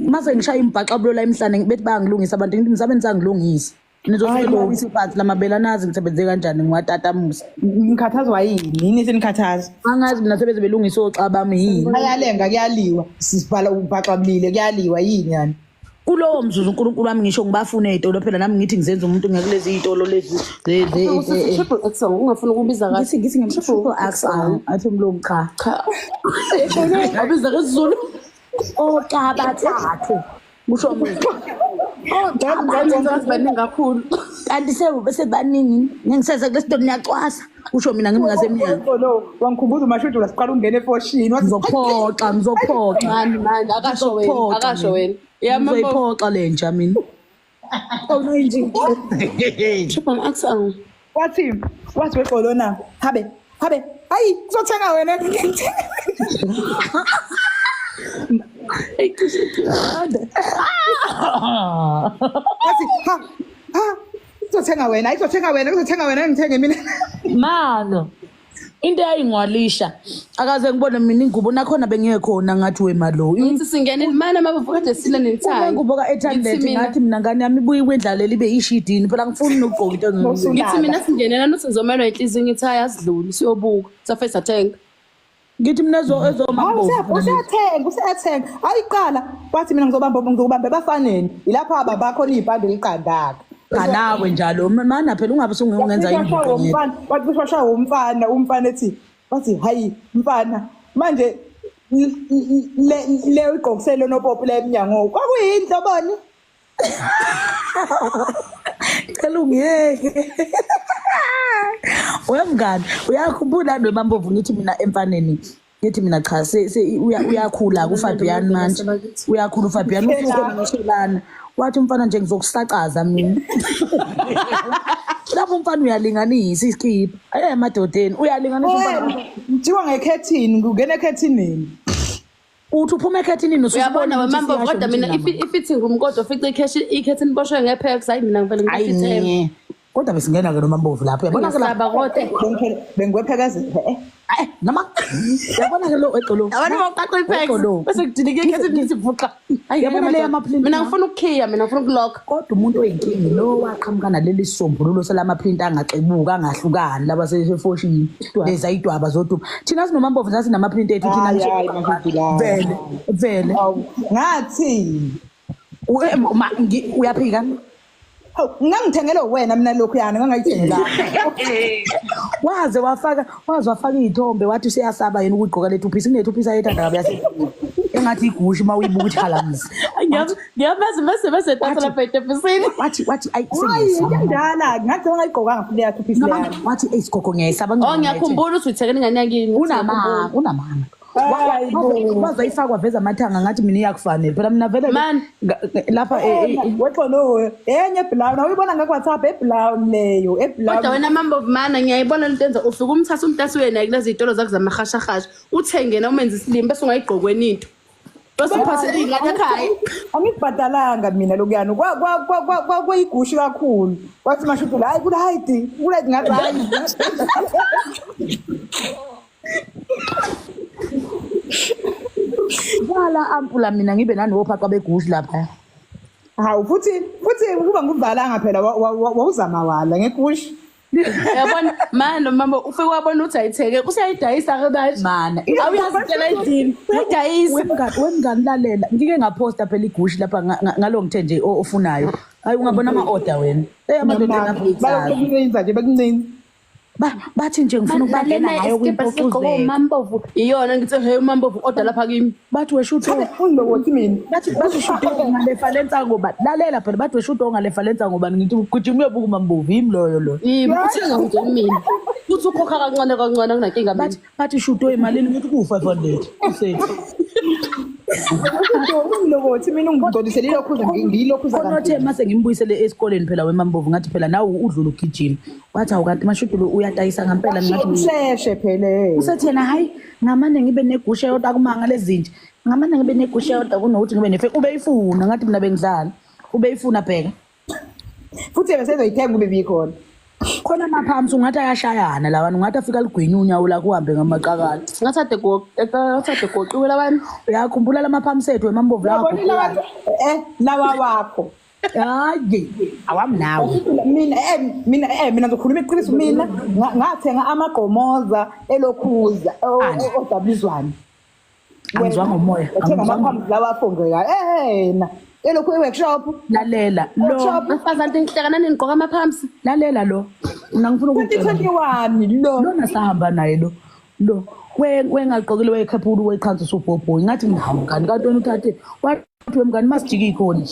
mase ngishaya imbaqabulo la emhlane bethi bangilungisa abantu ngithi msabe nisangilungisa nizofika isiphathi lamabela nazi ngisebenze kanjani ngiwatatamusa ngikhathazwa yini senikhathaza angazi mina sebeze belungisa oxabami yini ayalenga kuyaliwa sisibhala ubhaqabulile kuyaliwa yini yani kulowo mzuzu uNkulunkulu wami ngisho ngibafuna ezitolo phela nami ngithi ngizenza umuntu ngekulezi izitolo lezi ungafuna ukubiza kahle ngithi ngimshopho accent athi mlungu cha abiza kaSizulu oxabathathu kusho mina baningi kakhulu kanti bese baningi ngiseze kulesito niyacwasa kusho mina ngimngasemnyango lo wangikhumbuza umashudu lasiqala ungene efoshini ngizophoxa mani akasho wena ngizophoxa lenja mina no inji shophan accent wathi weqolona habe hayi uzothenga wena wathi izothenga wena ngithenge mina mano into eyayingwalisha akaze ngibone mina ingubo nakhona bengekhona ngathi wemalo ngithi singene imana mabavuka kade sile nenthayi ingubo ka-ethandlet ngathi mina ngane yami ibuye kwendlaleli ibe ishidini phela ngifuni nokugqoka into ngithi mina singenela nothi ngizomelwa inhliziyo ngithi hayi asidluli siyobuka safe sathenga ngithi mina usiyathenga ayiqala wathi mina ngizobamba bafaneni ilapho ababakho niyibhande liqandaka nawe njalo mana phela ungabe sungenza ingubo wathi ushaya umfana ethi wathi hayi mfana manje le igqokiselo nopopi la eminyango kwakuyinto boni cela ungiyeke wemngani uyakhumbula nomambovu ngithi mina emfaneni ngithi mina cha uyakhula kuFabian manje uyakhula uFabian usuke ngishelana wathi umfana nje ngizokusakaza mina lapho umfana uyalinganisa isikipha emadodeni uyalinganisa umfana Ngijiwa ngekhethini ngungena ekhethinini uthi uphuma ekhethinini uyabona wemambo kodwa mina ifithi ngumkodo fice ikhethini boshwe ngepex hayi mina ngivele ngifithe kodwa besingena ke nomambovu lapho yabona ke lapha kodwa bengwephekazela noma yabona ke lo eqolo abantu baqaqo ipex bese kudinike ikhethini sivuqa yabona le amaprint mina ngifuna ukukhiya mina ngifuna ukulock kodwa umuntu oyinkingi lo waqhamuka naleli sisombululo selamaprint angaxebuka angahlukani laba sefoshini leza idwaba zoduma thina sinomambovu sathi namaprint ethu thina vele ngathi uyaphika ngangithengele wena mina lokhu yana ngangayithengela waze wafaka izithombe wathi usiyasaba yena ukugqoka le two-piece kune-two-piece ayethanda kabi yaseFree engathi igushi mawuyibuka uthi halamisa ngiyabazi bese tata lapha etefisini wathi ayi ngiyandala ngathi ngayigqokanga futhi ya two-piece yana wathi isigogo ngiyayisaba ngiyakhumbula ukuthi uyithekele ingane yakini unamanga wazayifakwa veza amathanga ngathi mina iyakufanele phela mina vele lapha wexolo enye eblown awuyibona ngakwaTsap eblown leyo eblown kodwa wena mambo mana ngiyayibona lento enza ufika umthatha umntasi wena kulezi zitolo zakho zamahashahasha uthengena umenza isilimi bese ungayigqokweni into bese uphathele ingane ekhaya angibhadalanga mina lokuyana kwayigushi kakhulu wathi mashudu hayi kulahayidi ngathi hayi Wala ampula mina ngibe nanophaqa begushi lapha. Hawu futhi kuba nguvalanga phela wawuzama wala ngegushi. Yabona manje mama ufike wabona uthi ayitheke usiyayidayisa ke bathi mana awuyazitshela idini udayisa wenganilalela ngike ngaposta phela igushi lapha ngalo ngithe nje ofunayo hayi ungabona ama-order wena amadoda bakuyenza nje bekuncini bathi nje ngifuna ukubangena ngayo kwimpoquzelo umambovu iyona ngithi hey umambovu order lapha kimi bathi weshuto ungilokothi mina bathi shuto ngalefa lenza ngoba lalela phela bathi weshuto ngalefa lenza ngoba ngithi gijima uyobuka umambovu yimi loyo lo uthenga nje mina uthi ukhokha kancane kunankinga bathi shuto emalini ngithi ku500 usethi ungilokothi mina ungidodisele lokhuza ngiyilokhuza konothe mase ngimbuyisele esikoleni phela wemambovu ngathi phela nawe udlula ugijima wathi awukanti mashudu uyadayisa ngempela ngathi usheshe phela usethena hayi ngamane ngibe negusha yodwa kumanga lezinje ngamane ngibe negusha yodwa kunokuthi ngibe nefe ubeyifuna ngathi mina bengidlala ubeyifuna bheka futhi besezoyithenga ube bikhona khona amaphamsi ungathi ayashayana lawana ungathi afika ligwinya unyawo la kuhambe ngamaqakala ngathade goqiwe labantu uyakhumbula lamaphamsi ethu wemambovu lakho lawa wakho hayi awamnawo mina ngizokhuluma iqiniso mina ngathenga amagqomoza elokhuza odabizwana angizwanga umoya ngithenga amaphamsi lawa afongeka na elokhu workshop lalela lo afazanti ngihlekana ningqoka amaphamsi lalela lo mina ngifuna ukutshela 2021 lona sahamba naye lo wengaqokile wekhaphulu wekhansi usubhobho ngathi ngihawu kanti wena uthathe wathi wemngani masijike ikhona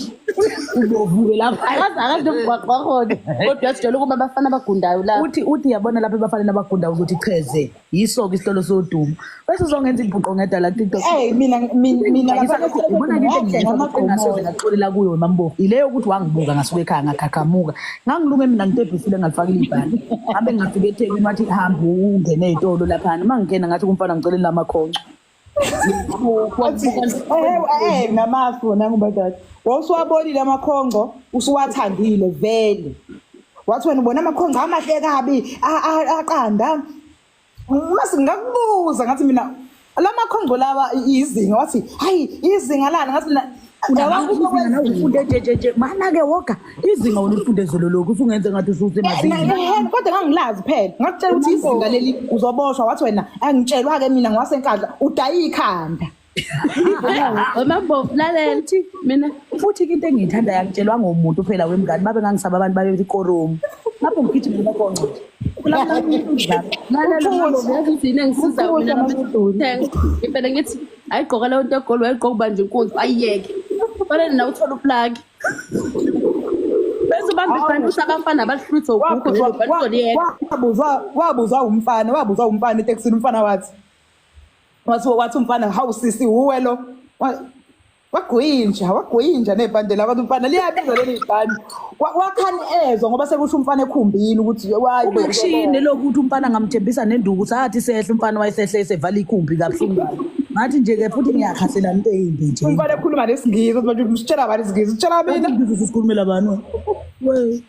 ubovuke lapha akazi nomgwaqo khona kodwa yasitshela ukuba abafana abagundayo la uthi yabona lapha abafana nabagundayo ukuthi cheze yisoko isitolo soduma bese uzongenza ibhuqo ngedala TikTok mina ubona into ngaxolela kuyo mambovu ileyo ukuthi wangibuka ngasuke ekhaya ngakhakhamuka ngangilunge mina ngitebhisile ngalifakile ibhani ngabe ngafika eThekwini wathi hamba ungene ezitolo lapha mangingena ngathi kumfana ngicelela amakhonco namafu nangubadala wawusuwabonile amakhongo usuwathandile vele wathi wena ubona amakhongo amahle kabi aqanda mase ngakubuza ngathi mina lamakhongo lawa izinga wathi hayi izinga lana ngathi ufunde mana-ke woga izinga wena ulifunde zolo lokhu usungenze ngathi ususemazingeni kodwa ngangilazi phela ngakutshela ukuthi izinga leli uzoboshwa wathi wena angitshelwa-ke mina ngiwasenkandla udayi ikhanda wemambovu lalela mina futhi into engiyithanda yakutshela ngomuntu phela wemngani babe ngangisaba abantu babe ikoromu lapho ngigijima bakonca impela ngithi ayigqoka leyo nto egoli wayigqoka ubanje inkunzi ayiyeke fanele nawe uthole uplagi bese bangibhanisa abafana abahlutho wabuzwa umfana etekisini umfana wathi wathi umfana hawu sisi uwe lo wagwinja nebhandela abantu umfana liyabiza leli bhandi wakhani ezwa ngoba sekusho umfana ekhumbini ukuthi ubekushini lokuthi umfana ngamthembisa nenduku sathi sehle umfana wayesehle esevala ikhumbi kabuhlungu ngathi nje ke futhi ngiyakhasela into eyimbi nje umfana ekhuluma lesingisi ukuthi manje usitshela abantu isingisi utshela mina sikhulumela abantu we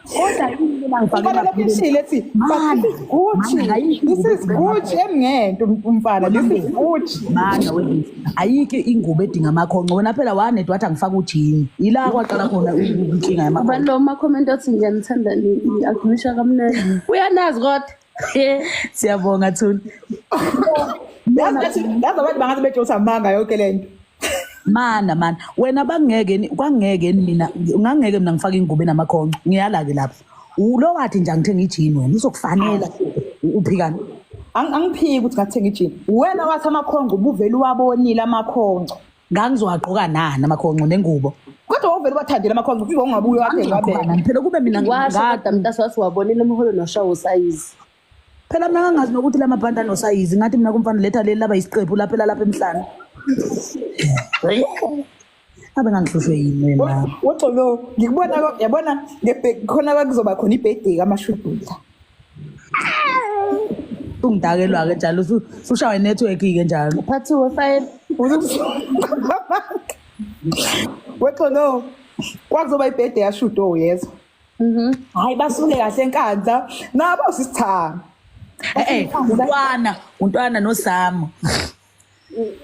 kodwa mina ngifakela phishile ethi this is Gucci emngento umfana this is Gucci mana we ayike ingubo edinga amakhonco wena phela wanedwa wathi angifaka ujini ila kwaqala khona inkinga yamakhonco abantu lo ma comment othi ngiyanithanda ni akumisha kamnandi uyanazi kodwa siyabonga Thuli yazi abantu bangathi bejosa amanga yonke lento mana wena kwangeke mina ngangeke mina ngifaka ingubo enamakhonco ngiyala ke lapho ulo wathi nje angithenga ijini wena uzokufanela uphikana angiphiki ukuthi ngathenga ijini wena wathi amakhonco ubuvela uwabonile amakhonco ngangizowagqoka nani amakhonco nengubo kodwa uvela ubathandela amakhonco kufike ungabuye waphela wabena phela kube mina ngada mntasi wathi wabonile umholo noshawo size phela mina ngangazi nokuthi lamabhanda nosayizi ngathi mina kumfana letha leli laba isiqephu lapha emhlanje abe ngangihlushwe yini wena woxolo ngikubona yabona khona kuzoba khona ibirthday kaMashudula ungidakelwa ke njalo ushawa network ke njalo phathi we5 woxolo kwakuzoba ibirthday yaShudo yezwa hayi basule kahle enkandla nabo sisithanga untwana noSamo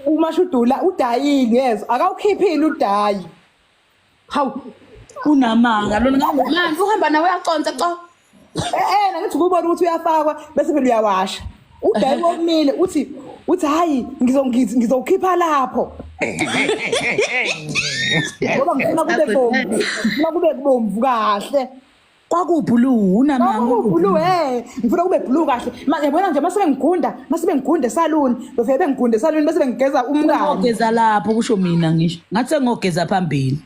uMashudula udayile yezwa akawukhiphile udayi hawu unamanga lona manje uhamba nawe uyaconsa co ngithi kubona ukuthi uyafakwa bese phela uyawasha udayi womile uthi hayi ngizokhipha lapho ngoba ngifuna kube bomvu kahle kwakublue unamanga blue ngifuna kube blue kahle manje yabona nje mase bengigunda esaluni bese bengigunda esaluni bese bengigeza umngane ngogeza lapho kusho mina ngisho ngathi sengogeza phambili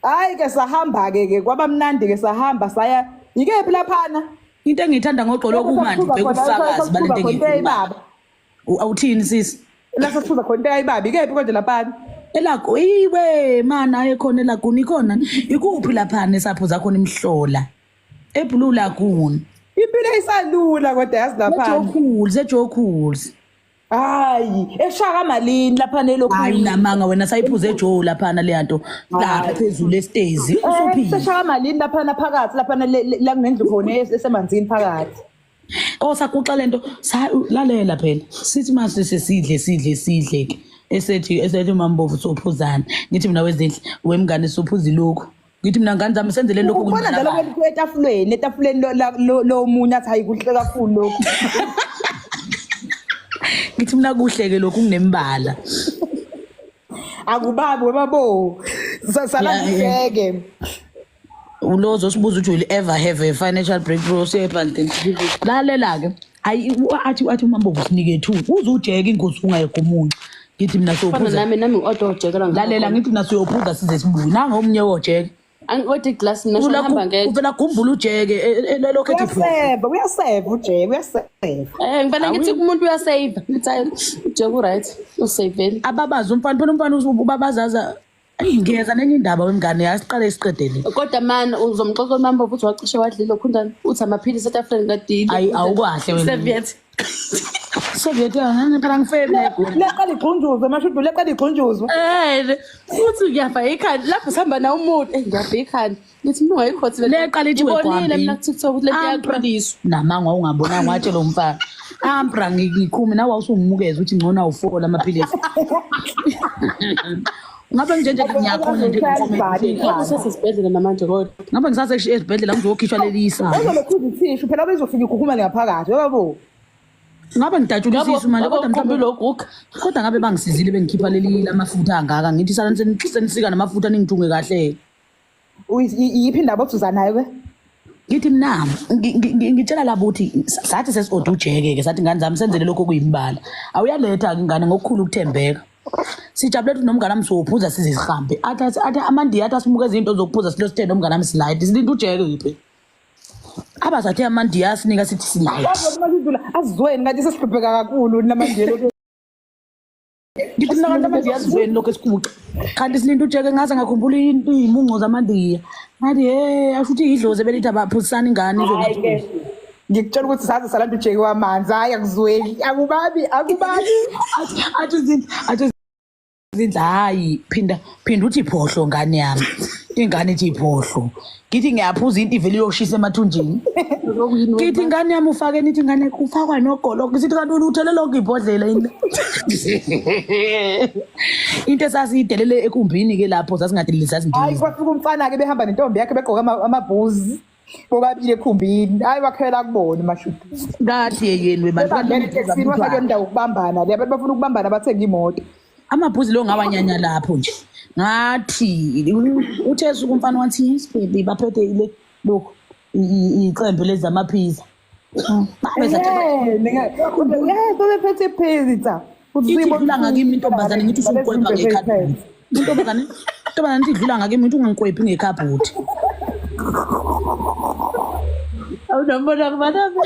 hayi ke sahamba ke kwaba mnandi ke sahamba saya ikephi laphana into engiyithanda ngoxolo kumanje bekufakazi balento engiyibaba awuthini sisi la sasiphuza khona into ayibaba ikephi konje laphana elakho iwe mana ekhona elakuni ikhona ikuphi laphana esaphuza khona imhlola eBlue Lagoon impilo isalula kodwa yazi laphana sejokhuls hayi eshaka malini laphana elokhu hayi namanga wena sayiphuze eJoe laphana leyanto lapha phezulu estezi usuphila seshaka malini laphana phakathi laphana la kunendlu khona esemanzini phakathi sakuxa lento lalela phela sithi mase sidle ke esethi mambovu sophuzana ngithi mina wezindle wemngane sophuza lokho ngithi mina ngane zami senze le lokho ubona njalo etafuleni lo munye athi hayi kuhle kakhulu lokho ngithi mina kuhle ke lokho kunembala akubabi webabo sala ngeke ulozo sibuza uJoe ever have a financial breakthrough sebhandini lalela ke athi umambovu sinike 2 uzujeka ingozi ungayekho umuntu ngithi mina sophuza nami ngi-order ujekela lalela ngithi mina siyophuza size sibuye nanga omunye wojeka angi-order iglass mina ngihamba ngeke uvela gumbula ujeke lokho ethi uyaseva ujeke uyaseva ngibona ngithi umuntu uyasave ngithi ujeke uright usavele ababaza umfana ubabazaza ngiyeza nenye indaba wemngane yasiqale isiqedele kodwa man uzomxoxa umambo futhi wacishe wadlile khundani uthi amaphilisi etafuleni kadili ayi awukwahle wena Soviet yana phela ngifebe leqala igqunjuzwe Mashudula leqala igqunjuzwe uthi ngiyava ikhanda lapho sihamba na umuntu ngiyava ikhanda ngithi mina ungayikhothi leqala ithi wegwambi mina TikTok lento yaqhaliswa namanga ungabonanga watshela umfana ambra ngikhumi nawe awusungimukeza uthi ngcono awufola amaphilisi ngabe njenje ngiyakhona nje sesibhedlela namanje kodwa ngabe ngisase esibhedlela ngizokhishwa lelisa uzolokhuza ithishu phela bezofika ukukhuma ngaphakathi yabo ngabe ngidatshulisisa manje kodwa mhlawumbe lokho kodwa ngabe bangisizile bengikhipha leli lamafutha angaka ngithi sala senisika namafutha ningithunge kahle yiphi indaba othi uzanayo ke ngithi mina ngitshela labo ukuthi sathi sesiode ujeke ke sathi ngane zami senzele lokho kuyimbala awuyaletha ingane ngokukhulu ukuthembeka sijabule ukuthi nomngane wami sophuza size sihambe athi amandiya athi asimuke izinto zokuphuza silosithenda nomngane wami slide silinda ujeke yiphi abazathi amandiya asinika sithi slide Mashudula azizweni ngathi sesihlupheka kakhulu namandiya ngithi mina kanti manje yazizweni lokho esikuxa kanti silinda ujeke ngaze ngakhumbula iy'mungo zamandiya ngathi asho ukuthi idlozi belithi abaphusisana ingane Hayi-ke ngikutshela ukuthi saze salanda ujeki wamanzi hayi akuzweli akubabi athi zindla hayi phinda uthi iphohlo ngane yami ingane ithi iphohlo ngithi ngiyaphuza into ivele iyoshisa emathunjini ngithi ingane yami ufake nithi ingane ufakwa nogolo ngisithi kanti uthele lonke ibhodlela into esasiyidelele ekumbini-ke lapho sasingadeleli hayi sasindiza kwafika umfana-ke behamba nentombi yakhe begqoke amabhuzi bobabili ekhumbini hayi wakhwela kubona mashudu kathi yekeni bebambene etekisini wasake ndawo ukubambana le abantu bafuna ukubambana bathenga imoto amabhuzi lo ngawanyanya lapho nje ngathi uthe suku umfana wathi yes baby baphethe ile lokhu iqembu lezi zamaphiza bebephethe pizza idlula ngakimi intombazane ngithi usukwepha ngekhabhuthi intombazane nithi idlula ngakimi ngithi ungangikwephi ngekhabhuthi awunambona kubanami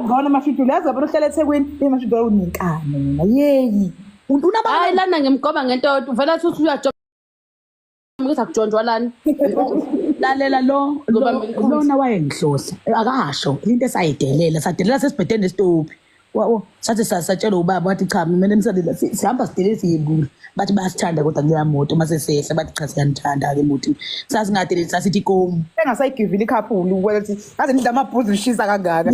ngona mashudu yazi abantu ohlala eThekwini mashudu awunenkani yeyi hayi lana ngimgoba ngento uvela ukuthi uyajoba ukuthi akujontshwa lana lalela lona wayengihlohla akasho into esayidelela sadelela sesibhedeni nesitophi sathi satshela ubaba wathi cha mina emsadela sihamba sidelele siyebula bathi bayasithanda kodwa kuleya moto masesehla bathi cha siyanithanda-ke emotini sasingadeleli sasithi ikomu engasayigivile ikhaphulu ukuthi aze nidla amabhuzi lishisa kangaka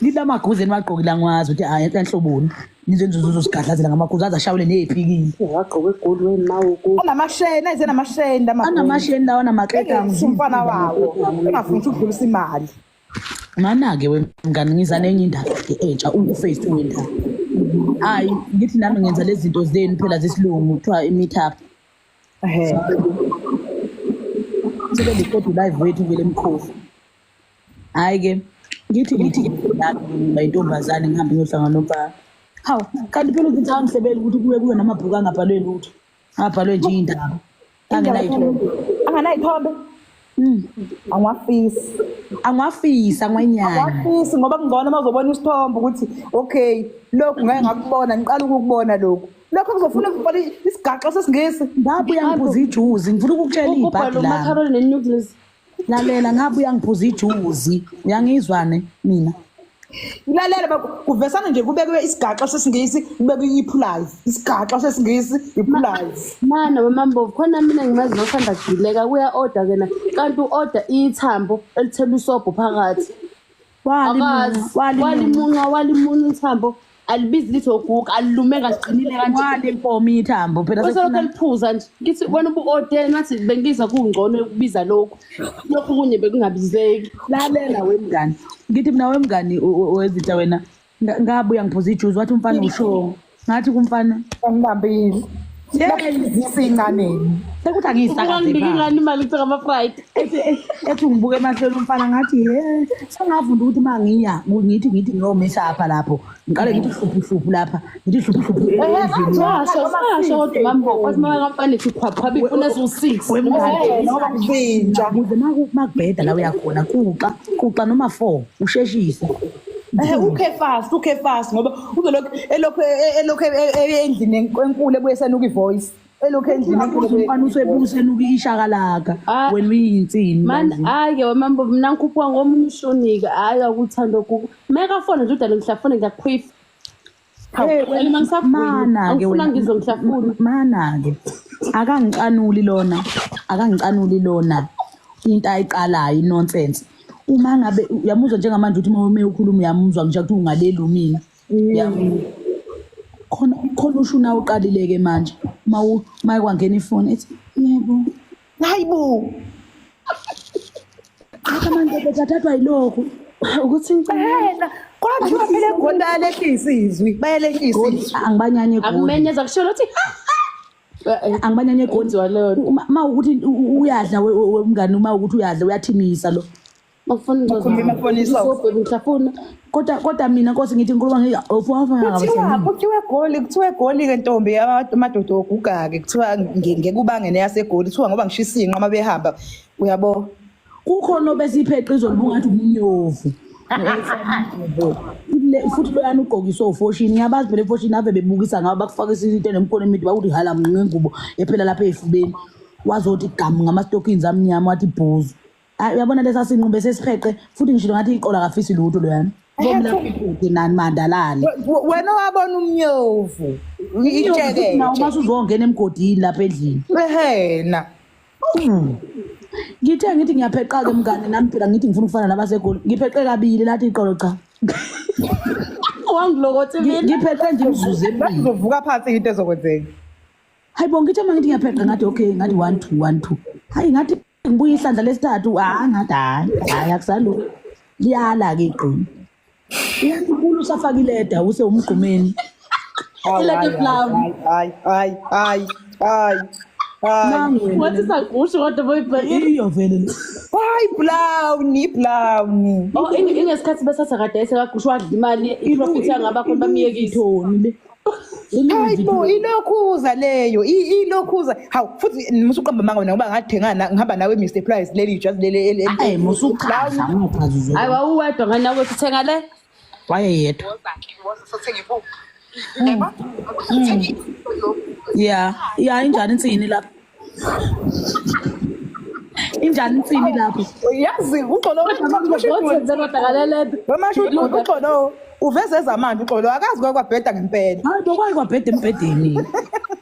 ngithi amaguzi enibagqokile angwazi ukuthi hayi enhloboni nizenzuzuzo sigadlazela ngamaguzi aze ashawule ney'phikile wagqoke egolweni mawuku anamasheni ayizenamasheni anamasheni lawo anamaketa umfana wawo engafuni ukuthi ukudlulisa imali mana-ke wemngane ngiza nenye indaba-ke entsha uFace wendaba hayi ngithi nami ngenza lezi zinto zenu phela zesilungu kuthiwa i-meetup sebelikodwa live wethu ngele mkhofu hayi-ke ngithi bayintombazane ngihambe ngiyohlangana nomfana hawu kanti phela ukuthi angihlebeli ukuthi kuye namabhuku angabhalwe lutho angabhalwe nje iy'ndaba anganayithombe angwafisi ngoba kungona uma uzobona isithombe ukuthi okay lokhu ngeke ngakubona ngiqala ukukubona lokhu kuzofuna ukubhala isigaxo sesingisi ngabuya ngiphuza ijuzi ngifuna ukukutshela ibhadi lami lalela ngabuya ngiphuza ijuzi uyangizwane mina ilalela kuvesana nje kubekwe isigaxo sesingisi kubekwe iphulazi isigaxo sesingisi iphulazi mana wemambovu khona mina ngimazi nothanda kugileka kuya order kena kanti u-order ithambo elithela usobho phakathi walimunca ithambo alibizi lithi oguga alilume kaziqinile walimpomo ithambo phela sekulokhu eliphuza nje ngithi wena ubu-order ngathi bengiza kungcono ukubiza lokhu kunye bekungabizeki lalela wemngane ngithi mina wemngane wezinto wena ngabuya ngiphuza ijuzi wathi umfana usho ngathi kumfana angibambile zisiyincaneni sekuthi angiyisakazengani imali kuthi ngama-friday ethi ngibuke emahlweni umfana ngathi sengavunda ukuthi uma ngiya ngithi ngiyomisa apha lapho ngiqale ngithi hluphu lapha ngithi hluphu asho kodwa mambo kwathi makakamfana ethi khwaphwabi ifuna eziwu-6 ukuze makubheda la uyakhona kuxa noma 4 usheshise ukhefasi ngoba uzolokhu elokhu endlini enkulu ebuye senuka ivoice elokhu endlini umfana usebusenuka ishakalaka wena uyinsini hayi-ke wemambo mina ngikhuphuka ngomunye ushonika hhayi akuthanda okuko mekafone nje udale ngihlafune ngiyakhwifa wena ngisafuna ngizwe ngihlafuna mana-ke akangicanuli lona into ayiqalayo inonsense uma ngabe uyamuzwa njengamanje ukuthi uma ukhuluma uyamuzwa nje ukuthi ungaleli umina khona usho nawe uqalile-ke manje uma kwangena ifoni ethi yebo hayibo manje bethathathwa yilokhu ukuthi ngicela kodwa phela egoli bayalehlisa izwi angibanyanye egoli akumenyeza kushela ukuthi angibanyanye egoli uma ukuthi uyadla wemngane uma ukuthi uyadla uyathimisa lo kodwa mina nkosi ngithi ngikhuluma kuthiwa egoli-ke ntombi amadoda oguga-ke kuthiwa ngekubangene yasegoli kuthiwa ngoba ngishisa iy'nqa uma behamba uyabo kukhona obesipheqa izolo bungathi umunyovu futhi loyana ugqokiswe ufoshini ngiyabazi phela efoshini ave bebukisa ngabo bakufakisa into enemkhono emide bakuthi hala ngengubo ephela lapha ezifubeni wazothi gamu ngama-stockings amnyama wathi bhozu uyabona lesa sinqube sesipheqe futhi ngishilo ngathi iqola kafisi lutho loyana bomlaphi nani mandalale wena wabona umnyovu itsheke uma usuzongena emgodini lapha endlini ehena ngithe ngithi ngiyapheqa-ke mngane nami phela ngithi ngifuna ukufana nabasegoli ngipheqe kabili lathi iqolo cha wangilokothi ngipheqe nje imzuzu emibili uzovuka phansi into ezokwenzeka hayi bo ngithe uma ngithi ngiyapheqa ngathi okay ngathi 1 2 hayi ngathi ngibuye ihlandla lesithathu ngathi hayi akusalo liyala-ke iqini uyankulu usafaka ileda use umgqumeni wathi sagusho kodwa boyibhekile iyo vele le hayi brownie ingesikhathi besatha kade esekagusho wadla imali iprofit yangaba khona bamiyekile ithoni le hayi bo ilokhuza leyo ilokhuza hawu futhi musuqamba manga wena ngoba ngathengana ngihamba nawe Mr Price leli just leli hayi musuchaza ungachazi hayi wawuwedwa ngani nawe sithenga le wayeyedwa ya injani insini lapho injani insini lapho yazi uxolo uxolo uveze zamanje uxolo akazi kwabheda ngempela hayi bokwayi kwabheda embhedeni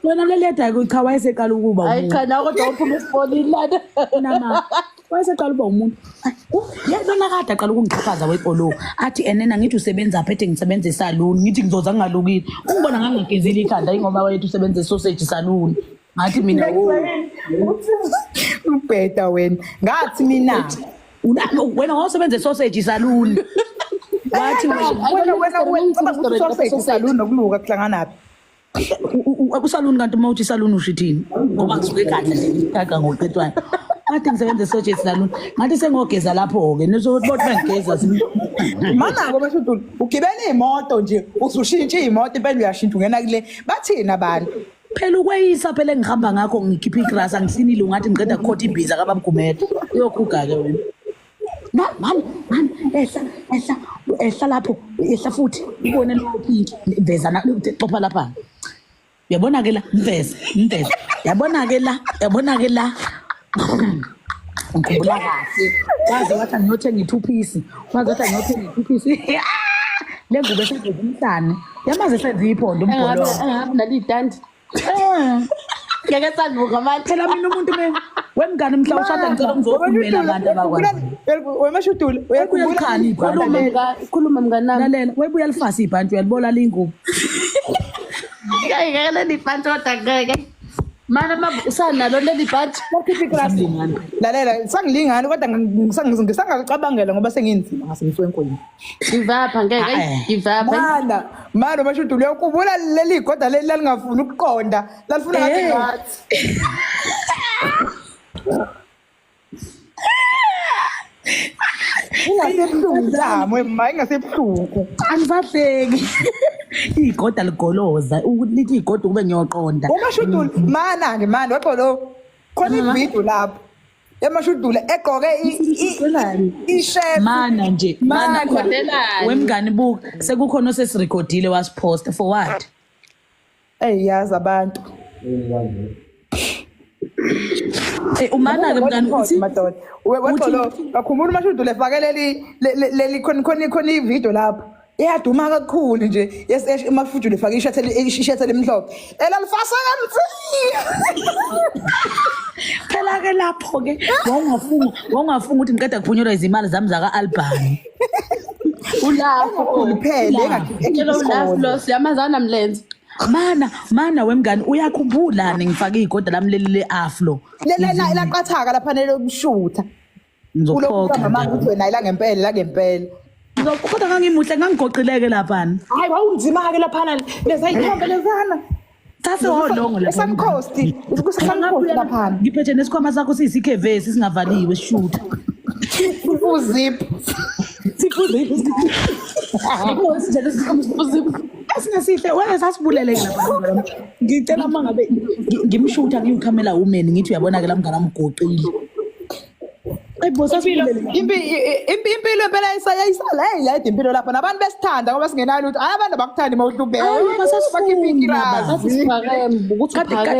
wena leleda cha wayeseqala ukuba hayi cha nawe kodwa uphuma esifonini lana nama wayeseqala uba umuntu yena kade aqala ukungixhaphaza wepolo athi enena ngithi usebenza phethe ngisebenza esaluni ngithi ngizoza ngingalukile ungibona ngangigezile ikhanda ingoba wethu usebenza esausage saluni ngathi mina ubheda wena ngathi mina wena wawusebenza esausage saluni wathi wena sausage saluni nokuluka kuhlanganaphi usaluni kanti uma uthi saluni ushithini ngoba ngisuke kahle nje ngikaka ngoqedwayo ngathi ngisebenza esausage saluni ngathi sengogeza lapho-ke nizothi bothi bengigeza manako bashudula ugibela iy'moto nje usushintsha iy'moto impela uyashintsha ungena kule bathini abantu phela ukweyisa phela engihamba ngakho ngikhipha igrasi angisinile ungathi ngiqeda kukhotha ibhiza kababugumede uyokhuga-ke wena mani ehla lapho ehla futhi ubone lophinki vezana xopha lapha uyabona-ke la mveze yabona-ke la ngikhumbula kahle waze wathi angiyothenga i-2-piece le ngubo esengeza umhlane yamaze esenza iphondo umbholo engabi naliy'tandi ngeke sanuka manje phela mina umuntu wemngane mhla ushada ngicela ngizokhulumela abantu abakwazi wemashudula khuluma mngani nami lalela webuya lifasa ibhanti uyalibola lingubo ngeke leli bhanti kodwa ngeke mana usanalo leli bhanti lalela sangilingani kodwa ngisangacabangela ngoba senginzima ngasengisuke enkolweni ngivapha ngeke ngivapha mana mashudula uyakubula leli goda leli lalingafuni ukuqonda lalifuna ngathi ingasebuhlungu zamo ma ingasebuhlungu anivahleki igoda ligoloza lithi igoda kube ngiyoqonda umashudula mana-ke mani waxolo khona ividiyo lapho emashudula egqoke ishep mana nje wemngane buka sekukhona osesirikhodile wasiphosta for what yazi abantu umana-ke mngane uthi madoda waxolo bakhumbula umashudula efake leli khona ividiyo lapho iyaduma kakhulu nje amafujula efake ishathele emhlophe elalifasa kamsinya phela-ke lapho-ke wawungafunga ukuthi ngiqeda kuphunyelwa izimali zami zaka-albhamu ulapho phela siyamazana mlenze mana wemngane uyakhumbulani ngifake igoda lami leli le-aflo laqathaka laphanele ukushutha ngizokhokha ukuthi wena ilangempela kodwa ngangimuhle ngangigoqileke laphana hayi wawunzima-ke laphana lezayithombe lezana sasewolongo esamkhosti laphana ngiphethe nesikhwama sakho siyisikevesi singavaliwe sishutha asingasihle wena sasibuleleke lapha ngicela uma ngabe ngimshutha ngiyukhamela woman ngithi uyabona-ke la mngane amgoqile Ayibo sasiphelele. Impilo impela ayisala la impilo lapha nabantu besithanda ngoba singenalo ukuthi abantu abakuthandi mawuhlubeka.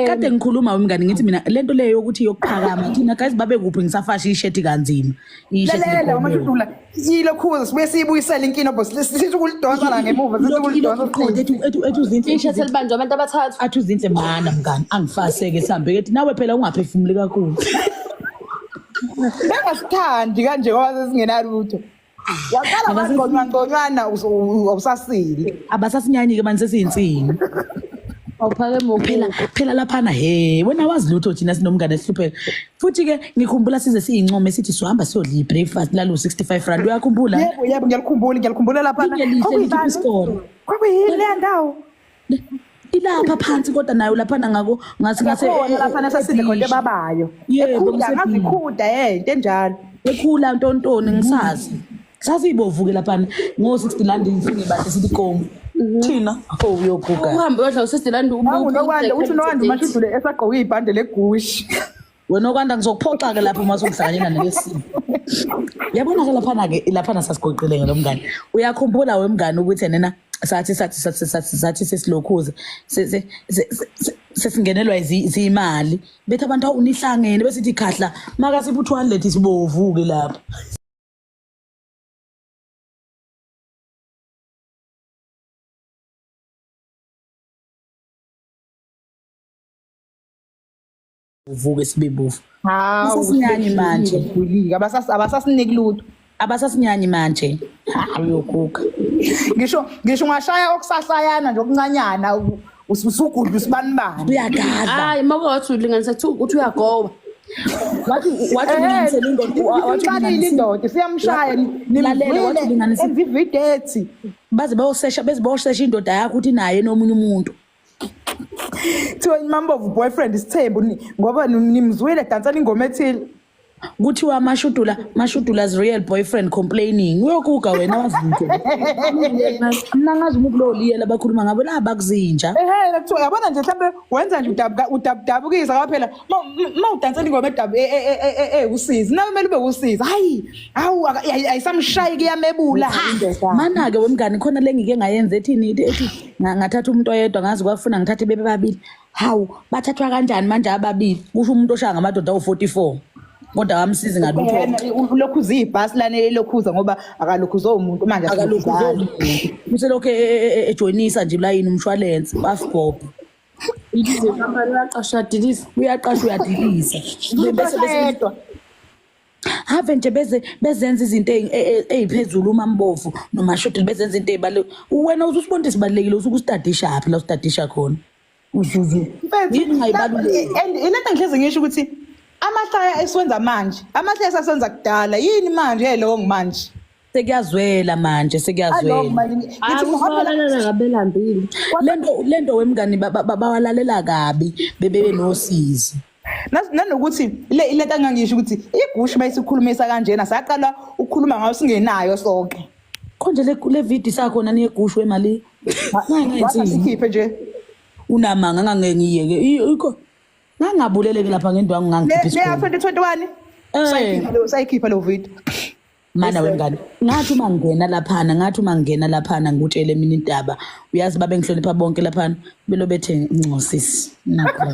Kade ngikhuluma wemngani ngithi mina lento leyo yokuthi yokuphakama thina guys babe kuphi ngisafasha ishirt kanzima. Lalela uMashudula yilokhuza sibuye siyibuyisela inkino boss sithi ukulidonsa la ngemuva sithi ukulidonsa Ethu zinhle. Ishirt elibanjwe abantu abathathu. Athu zinhle mana mngani angifaseke sihambe kethi nawe phela ungaphefumuli kakhulu. Bengasithandi kanje ngoba singenalutho. Yaqala ngqongqana awusasile. Abasasinyanyike manje sesiyintsini. Awuphakeme Phela laphana he wena wazi lutho thina sinomngane esihlupheka. Futhi ke ngikhumbula size siyincome sithi siyohamba siyodla breakfast lalo 65 rand uyakhumbula? Yebo ngiyakhumbula laphana. Kwakuyini le ndawo? Ilapha phansi kodwa nayo laphana ngako ngase laphana sasile konke babayo. Yebo ngazikhuda into enjalo. Ekhula ntontoni ngisazi. Sasiyibovuke laphana ngo60 rand infinge bahle sithi komo. Thina uyoguga. uhambe uyodla u60 rand Nokwanda uthi nokwanda uMashudula esagqoka ibhande legushi. Wena okwanda ngizokuphoxa ke lapho uma sokuhlanganyela nelesimo. Yabona ke laphana sasigoqile ngelomngane. Uyakhumbula wemngane ukuthi nena sathi sesilokhuza sesingenelwa izimali bethi abantu unihlangene besithi khahla maka siphu 200 sibovuke lapha. Uvuke sibebufu. Abasasinyanyi manje. Abasasiniki lutho. Abasasinyanyi manje. Uyoguga. Ngisho ungashaya okusahlayana nje okuncanyana usugudla usibanibani. Uyagaza. Hayi makuthi ulinganisa ukuthi uyagoba. Wathi ulinganisela indoda siyamshaya nimlalela wathi ulinganisela ividethi baze bayosesha indoda yakho uthi naye nomunye umuntu. Thiwa imambovu boyfriend isithembu ngoba nimzwile dansana ingoma ethile. Kuthiwa Mashudula's real boyfriend complaining. Uyokuga wena wazinto. Mina ngazi umukulo liyela bakhuluma ngabo la bakuzinja. Kuthiwa yabona nje mhlambe wenza nje udabukisa kwaphela mawudansana ingoma edabu usizi nawe kumele ube usizi. Hawu ayisamshayi kuyamebula indoda. Mana ke wemngani khona lengike ngayenza ethini ethi ngathatha umuntu oyedwa ngazi kwafuna ngithathe bebe babili. Hawu bathathwa kanjani manje ababili? Kusho umuntu oshaya ngamadoda awu44. Kodwa amsizi ngalutho. Ulokhuza ibhasi lana elokhuza ngoba akalokhuza umuntu manje akalokhuza umuntu. Uselokho ejoinisa nje layini umshwalense bafigob. Idize kampani uyaqasha dilisa. Uyaqasha uyadilisa. Bese have nje bezenza izinto eziphezulu uMambovu noMashudula bezenza izinto ezibale. Wena uzusibonda isibalekile usukusitadisha aphi la usitadisha khona. Uzuzu. Yini ngayibaluleki. And ilento ngihleze ngisho ukuthi amahlaya esiwenza manje amahlaya sasenza kudala yini manje lo ngimanje sekuyazwela manje sekuyazwela ngithi ngihambela ngabelambili lento wemngani bawalalela kabi bebe nosizi nanokuthi lento angangisho ukuthi igushi bayisikhulumisa kanjena saqala ukukhuluma ngayo singenayo sonke konje le video sakhona niyegushu emali sikhiphe nje unamanga ngangengiyeke ikho ngangabuleleke lapha ngendwangu ngangikhipha isikole le 2021 sayikhipha lo video mana wengane ngathi uma ngena laphana ngutshele mina intaba uyazi babe ngihlonipha bonke laphana belo bethe ncosisi nakho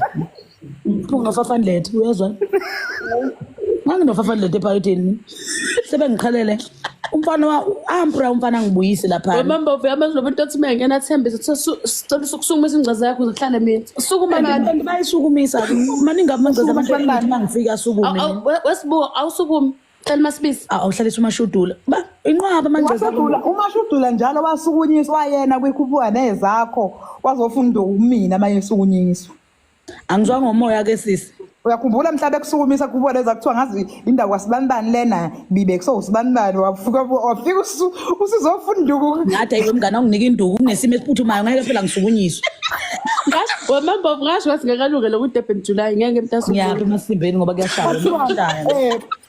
ungafafandlethe uyezwa nganginofafandlethe ephaketheni sebengikhalele umfana umfana ngibuyise lapha Wemambovu yamazi nomuntu othi mengena athembise sicela ukusukuma ingcaza yakho uzohlala mina sukuma abantu bayisukumisa maningi amangcaza abantu mangifika asukume wesibuka awusukumi cela masibisi awuhlalisa uMashudula inqwaba mangcaza uMashudula njalo wasukunyiswa yena kwikhubuka nezakho wazofunda umina manje usukunyiswa angizwa ngomoya ke sisi uyakhumbula mhlawumbe kusukumisa kubona leza kuthiwa ngazi indawo kwasibanibani lena bibe kusosibanibani wafika usizofunda ngathi ayimngane unginika induku kunesimo esiphuthumayo ngeke phela ngisukunyiswe Wemambovu ngasho wathi ngekalungelo ku Durban July ngeke mntasuku ngiyaphi emasimbeni ngoba kuyashaya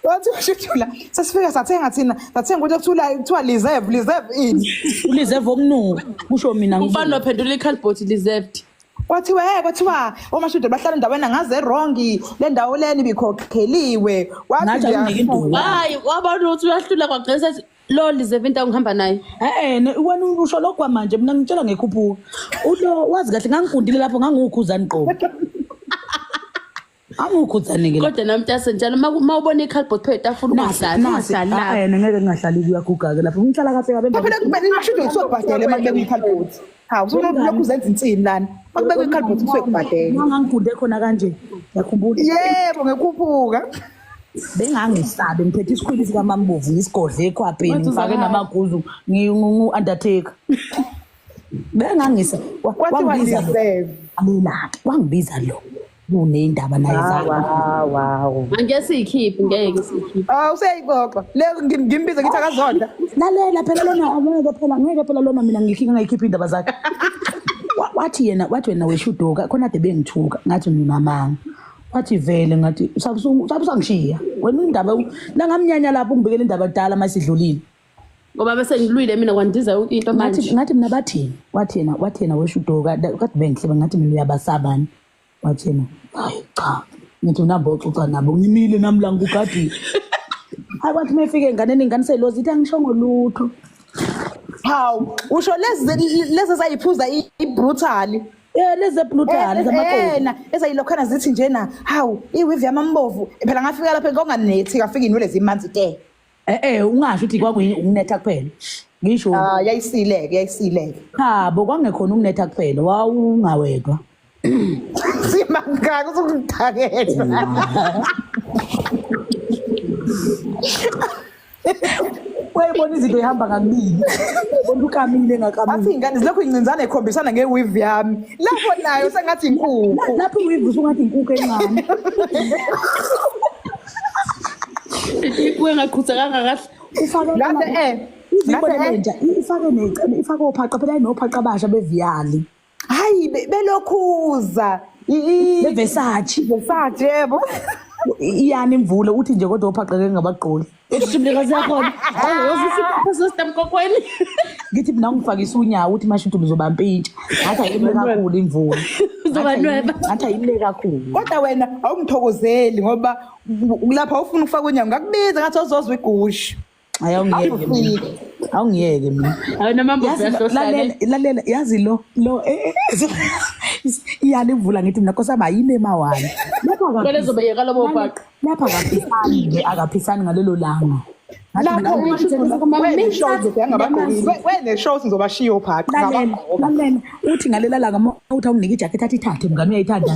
wathi uMashudula sesifika sathenga thina sathenga ukuthi kuthiwa reserve ini ureserve okunuka kusho mina umfana waphendula iCalbot reserved kwathiwa omashudu bahlala endaweni angaze wrong le ndawo leni bikhokheliwe Ngathi akunika induku. Hayi wabona ukuthi uyahlula kwagcina sethi lo Lizevinta ngihamba naye. Wena usho lokho kwamanje mina ngitshela ngekhuphuka. Ulo wazi kahle ngangifundile lapho ngangukhuzani qobo. Angukhuzani ke. Kodwa namntase njalo mawubona iCardboard phela etafula ungahlali. Yena ngeke ngingahlali kuyaguga ke lapho. Ngihlala kahle kabe. phela kumele imashudu usokubhadela makubekwe iCardboard. Hawu lokhu uzenza insini lana makubekwe iCardboard usokubhadela. Ngangikunde khona kanje yakhumbula. Yebo ngekhuphuka. Bengangisabe ngiphethe isikhwili sika Mambovu ngisigodle ekhwapheni ngifake namaguzu ngingu-undertaker. Bengangisa Wangibiza wangibiza lo kunendaba naye wow Angeke siyikhiphe ngeke siyikhiphe. Useyixoxa le ngimbize ngithi akazonda lalela phela lona ngeke phela lona mina ngiyikhipha indaba zakhe. Wathi wena weshudoka khona ade bengithuka ngathi nginamanga. Wathi vele ngathi sabusangishiya wena indaba la ngamnyanya lapho ungibekela indaba edala masidlulile Ngoba bese ngilwile mina kwandiza yonke into manje. Ngathi mina bathini wathena weshudoka kade bengihleba ngathi mina uyabasabani wathena hayi cha ngithi unabo uxoxa nabo ngimile nami la ngugadi. Hayi kwathi mefike enganeni inganiselozi ithi angishongo lutho. Hawu usho lezi sayiphuza ibrutal Leze brutal zamaqoqo ezayilokhana zithi njena hawu iwivi yamambovu phela ngafika lapha konganethi ngafika inwele zimanzi te ungasho ukuthi kwakunetha kuphela ngisho yayisileke bo kwangekhona ukunetha kuphela wawungawedwa simangaka uzungidakela wayibona izinto ihamba kabili bona ukamile ngakamile athi ingane zilokho incinzana ekhombisana ngeweave yami lapho nayo sengathi inkukhu lapho iweave usungathi inkukhu encane Kuye ngaqhutsakanga kahle. ufake ifake ophaqa phela inophaqa abasha beviyali hayi belokhuza beVersace yebo iyani imvule uthi nje kodwa ophaqeke ngabaqoli Esibuleka siyakhona. Awuzisipha system kokweni. ngithi mina ngifakisa unyawo uthi mashudu uzobamba intsha ngathi ayimle kakhulu imvula Uzobanweba. ngathi ayimle kakhulu kodwa wena awungithokozeli ngoba lapha ufuna ukufaka unyawo ngakubiza ngathi uzozwa igushu awungiyeke mina Hayi namambo uyahlohlana. lalela yazi lo iyani imvula ngithi mina Nkosi ayime emawani Kwele zobayeka lobo bhaqa. lapha akaphisani ngalelo langa lapho wena shows ngizobashiya ophaqha lalela uthi ngalela langa uthi awunike ijacket athi ithathe mngani uyayithanda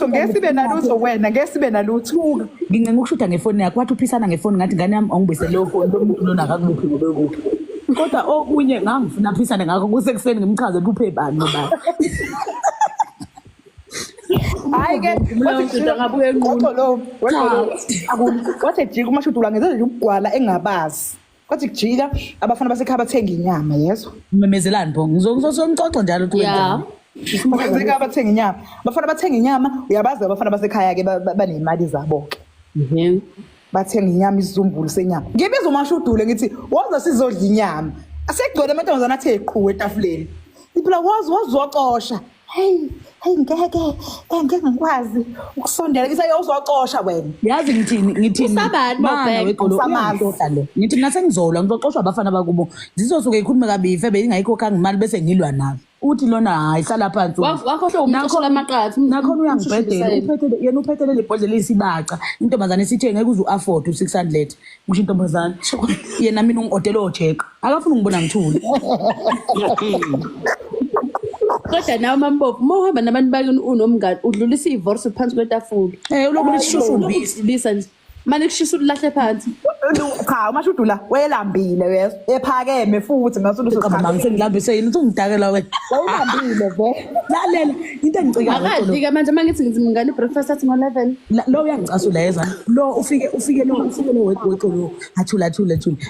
ngesibe nalutho wena ngesibe nalutho ngincenga ukushuda ngefoni yakho wathi uphisana ngefoni ngathi ngane yami awungibise leyo foni lo muntu lona akakubuphi ngobe kuphi kodwa okunye ngangifuna aphisane ngakho kusekuseni ngimchaze kuphe bani nobani hayi ke Ngabuye enqunu. wathi jika umashudu ngenze nje ukugwala engabazi kwathi kujika abafana basekhaya bathenga inyama yezwa umemezelani pho ngizongixoxa njalo uthi Yeah. Kwenzeka abathenga inyama bafana bathenga inyama uyabazi abafana basekhaya ke banemali zabo ke bathenga inyama isizumbulu senyama ngibiza umashudule ngithi woza sizodla inyama asekugcwele amantombazana athe qhu etafuleni iphela wazocosha hey ngeke ngikwazi ukusondela ngithi ayozocosha wena yazi ngithini Usabani mana Bobek? wegolo Usamazi. lo ngithi mina sengizolwa ngizoxoshwa abafana bakubo zizosuke ikhulume kabife bengingayikho imali bese ngilwa nabo uthi lona hayi hlala phansi Wakhohlwa umxoxela amaqatha. nakhona uyangibhedela yena uphethele lebhodlela isibaca intombazane esithe ngeke uze u-afford u600 ngisho intombazane yena mina ungi-odela ojeka akafuna ngibona ngithule Kodwa nawe mambovu mawuhamba nabantu bakini unomngane udlulisa ivorce phansi kwetafula. ulokhu lisishushubhisi Bisa nje. Manje kushisa ulahle phansi. cha umashudula wayelambile wezwa ephakeme futhi ngasuluso qaba mangisengilambise yini uzongidakela wena wayelambile ve lalela into engicikayo Akadlika manje mangithi ngizimngane breakfast athi ngo11. lo uyangicasula yezwa lo ufike lo weqolo athula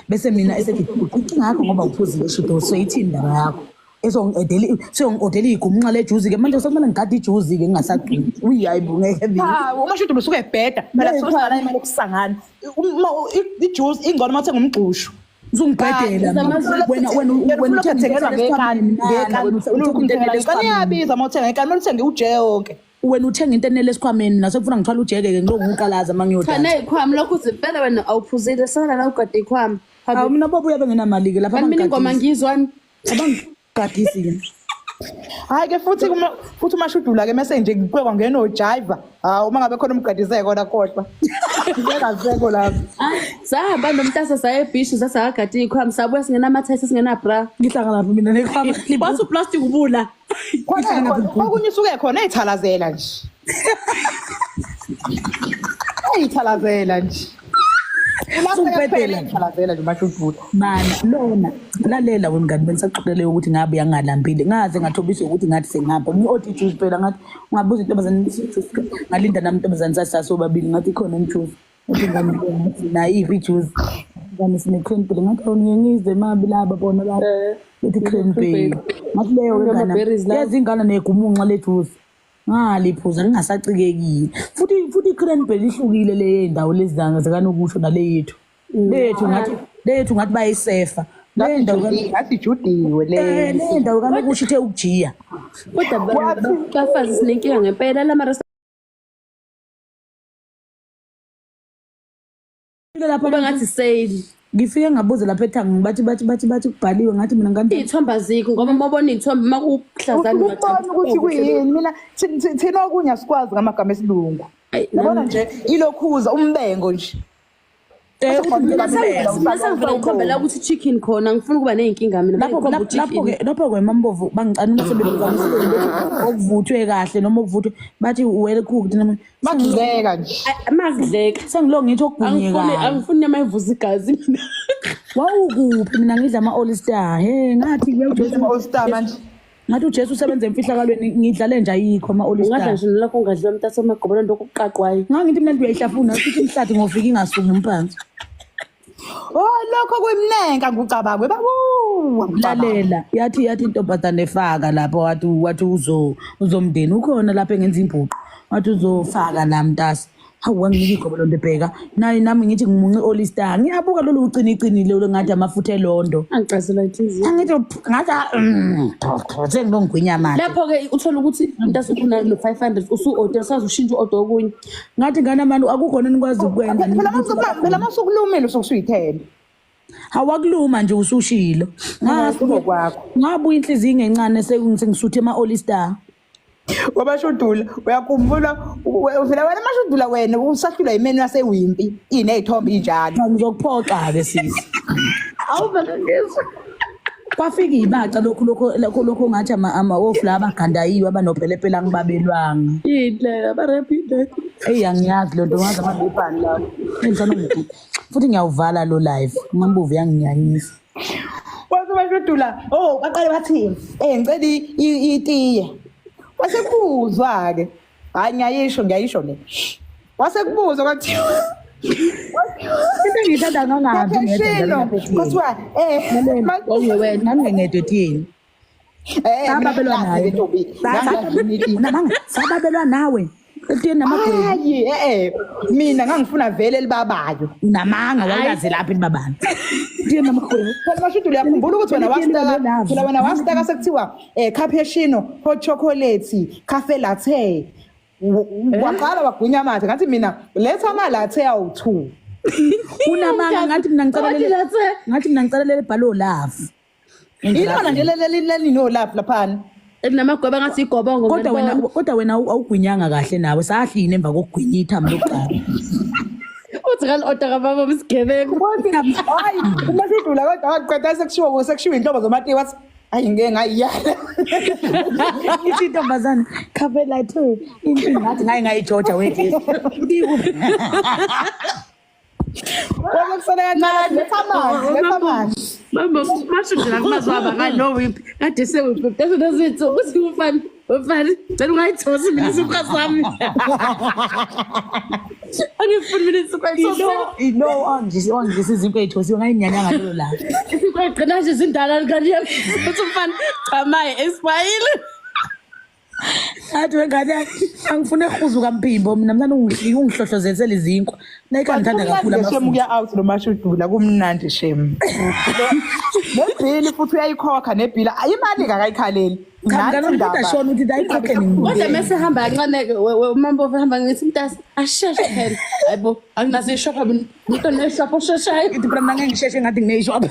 bese mina esethi ucinga yakho ngoba uphuzile shudo soyithini ndaba yakho songidela igumnqa lejuzi ke manje sekumele ngigade ijuzi ke ngingasaqini uyayibu ngeke umashudula usuke ebheda phela sosala imali yokusangana ijuice ingcono mathe ngumgxushu Usungibhedela wena uthengelwa ngekani iyabiza uma uthenga ngekani, uthenge uje yonke. Wena uthenga into enele esikhwameni nasekufuna ngithwala ujeke-ke ngiqalaza uma ngiyodala. Khana ikhwama lokho uzivela wena awuphuzile sona la ugade ikhwama. Hawu mina bobo uyabe ngenamali-ke lapha Kanti mina ingoma ngizwani. abangigadisi-ke. Hayi-ke futhi umashudula-ke mese nje kwangena ojiva. Hawu uma ngabe khona umgadiseko kona kodwa ngekazeko lapho. Sahamba nomntasa saya ebhishi sasakagade ikhwama sabuya singenamathayisi singenabra. Ngihlangana lapho mina nekhwama. Bathi uplastic ubula. Okunye usuke khona eyithalazela nje. Eyithalazela nje. Eyithalazela nje mashudula. Mana lona lalela wena ngani benisaxoxele ukuthi ngabe yangalambile ngaze ngathobisa ukuthi ngathi sengihamba ngi-ot juice phela ngathi ungabuza intombazane ngalinda nami intombazane sasobabili ngathi khona umjuice ngathi ngani nayive ijuice ngani sine-cream phela ngathi awungiyengize mabi laba bona la lethi cream phela ngathi leyo ngana yazingana negumunxa lejuice ngaliphuza ngingasacikekile futhi i-cranberry ihlukile le yendawo lezi zanga zakanokusho nale yethu lethu ngathi bayisefa le ndawo ngathi judiwe le ndawo kanokusho ithe ukujiya Kodwa bafazi sinenkinga ngempela lama lapho ngathi sale. ngifike ngabuza lapha eThanga bathi kubhaliwe ngathi mina ngani Iy'thombe azikho ngoba mawubona iy'thombe makuhlazana ubona ukuthi kuyini mina thina okunye asikwazi ngamagama esilungu yabona nje ilokhuza umbengo nje Ngikhombela ukuthi chicken khona ngifuna ukuba ney'nkinga mina lapho-ke mambovu bangicane uma sebebizamisele okuvuthwe kahle noma okuvuthwe bathi well cooked makudleka nje makudleka sengilo ngithi okugunyekayo angifuni nyama evuza igazi mina wawukuphi mina ngidla ama-all star ngathi all star manje ngathi uJesu usebenza emfihlakalweni ngidlale nje ayikho ama-all star ungadla nje nalokho ungadliwa mntasa amagobela nto okuqaqwayo ngangithi mina uyayihlafuna futhi imhlathi ngofika ingasuki umphansi lokho kuyimnenka ngucabangwe lalela yathi intombazane faka lapho wathi uzomndeni ukhona lapho engenza impuqo wathi uzofaka la mntasi hawu wanginika igobelo ndebheka naye nami ngithi ngimunce all star ngiyabuka lolu ucinicinile lo ngathi amafutha elondo angicazela inhliziyo angithi sengilongigwinya manje lapho-ke uthola ukuthi mntasi ukhona lo 500 usu-order sazi ushintsha u-order okunye ngathi ngana mani akukhona nikwazi ukwenza phela masukulumile usukusuyithele hawakuluma nje usushilo ngabuya inhliziyo ingencane sengisuthe ama-all star wabashudula uyakhumbula vela wena mashudula wena usahlulwa yimeni yasewimpi iney'thombe injalo ngizokuphoxa-ke sisi kwafika ibaca lokhu ngathi ama-ofu la abagandayiwe abanophelepela angibabelwanga eyi angiyazi loo nto ngazi amabhebhani lawo enjani futhi ngiyawuvala lo live umambuvu yanginyanyisa wasebashudula baqale bathini ngicela itiye wasekuzwa-ke hayi ngiyayisho le wasekubuzwa kwathiwa into engiyithanda ngangabi kuthiwa nangingedwe thini sababelwa nawe etiyeni namagwebu mina ngangifuna vele elibabayo namanga wawulazi lapha elibabani etiyeni namagwebu mashudula uyakhumbula ukuthi wena wasitaka sekuthiwa cappuccino hot chocolate cafe latte waqala wagwinya amathe ngathi mina letha ama-latte awu-2 unamanga ngathi mina ngicelelele ebhalo lafu ilona nje lelinolafu laphana elinamagweba ngathi igobongo kodwa wena awugwinyanga kahle nawe sahlini emva kokugwinya ithambo lokuqala uthi kali-oda kababa msigebengu hayi umashudula kodwa waqeda sekushiwo inhlobo zomatiye wathi hayi ngeke ngayiyala ithi intombazane khavela two ngathi ngayijoja wegesi kusele kancane letha amanzi mashudula kumazwaba kanowiphi kade sewiphi tasona zethu uthi ufani cela ungayithosi mina isukha sami angifuni mina ilo wangisa izinto ey'thosiwe ngayinyanyanga lelo lalo isikwayigcina nje zindala likaniya uthi ufani chamaye esipayile Athi wengane angifune ehuzu kaMphimbo mina mthanda ungihlohlozele izinkwa. Nayikangithanda kakhulu Shem amafutha. kuya out nomashudula kumnandi Shem. Nebhili futhi uyayikhokha nebhili ayimali ngakayikhaleli. Ngani ngifunda shona ukuthi ayikhokhe nini. Kodwa mase hamba kancane umambo hamba ngithi mntasi asheshe phela. Hayibo anginazo ishop mina. Ngito neshop osheshayo. Ithi phela mina ngisheshe ngathi ngineshop.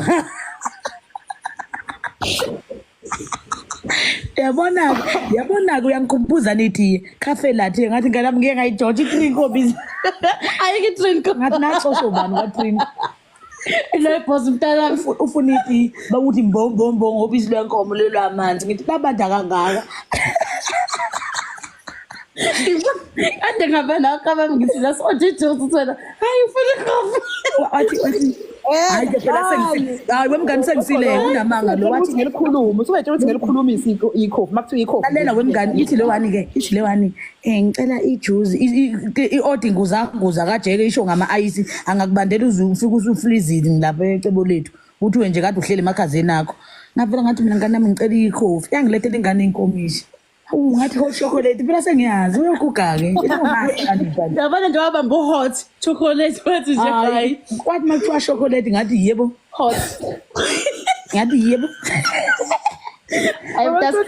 Yabona uyangikhumbuza nithi cafe latte ngathi ngalami ngeke ngayijoja i-drink hobbies. Ayike drink. Ngathi naxosho bani ka-drink. Ile boss mntana Ufuna ithi bakuthi mbombo hobbies lwenkomo lelamanzi ngithi babanda kangaka. Ade ngaba nakaba ngithi la sojijo uthena. Hayi ufuna coffee. Wathi hayi ke phela hayi wemngani sengisile unamanga lo wathi ngelikhuluma usubetshela ukuthi ngelikhulumisa ikhofi makuthiwa ikhofi lalela wemngani ithi lewani ke ithi lewani ngicela ijuice i-order nguza kajeke isho ngama ice angakubandela ufika usuflizini lapha ecebo lethu uthi wena nje kade uhlele emakhazeni akho ngavela ngathi mina ngani nami ngicela ikhofi yangilethela ingane inkomishi ngathi hot chocolate phela sengiyazi uyokuga ke Yabona nje wabamba hot chocolate wathi nje hayi. Kwathi makuthiwa chocolate ngathi yebo Hot. ngathi yebo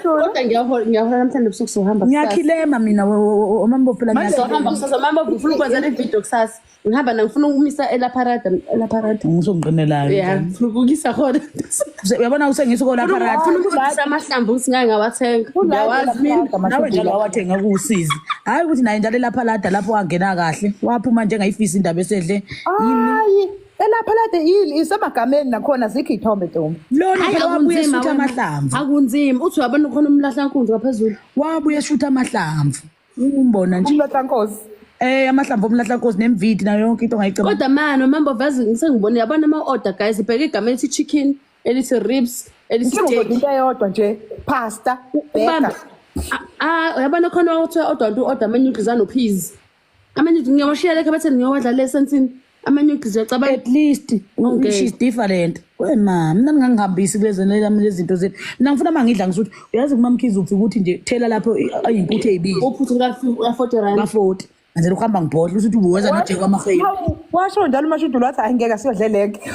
Kodwa ngiyahola namhlanje busuku sohamba. ngiyakhilema mina omambo phela Sohamba kusasa mama ufuna ukwenza le video kusasa. Ngihamba ngifuna ukumisa elaparada. ngisongiqinelayo Yeah, ngifuna ukukisa khona. uyabona usengisuko lapha Ufuna rathi ukukisa amahlamvu usingeke ngawathenga. Ngiyawazi mina. nawe njalo awathenga kuusizi hayi ukuthi naye njalo lapha lada lapho wangena kahle waphuma njengayifisa indaba esedle hayi elapha lade yini isemagameni nakhona zikho ithombe ntombi lona phela wabuye shutha amahlamvu Akunzima. Uthi uyabona khona umlahlankunzi ngaphezulu. wabuye shutha amahlamvu umbona nje umlahlankosi amahlamvu omlahlankosi nemvidi nayo yonke into ongayiceba Kodwa manje mama vazi ngisengibona yabona ama-order guys ibheka igama elithi chicken, elithi ribs, elithi steak. into eyodwa nje pasta Ubamba. Uyabona khona ukuthi order ama-noodles ano-peas. Ama-noodles ngiyawashiya lekho betheni ngiyawadla lesensini. Ama-noodles uyacabanga at least she's different wema mina ngingangihambisi lezi zinto zethu mina ngifuna mangidla ngisuthi uyazi kumamkhizi ufika ukuthi nje thela lapho ayimputhe ezibili uphuthu ka-40 rand. ka-40 manje ukuhamba ngibhodla usuthi uwenza nojeke amaheyi washo njalo umashudula wathi angeke siyodle lenke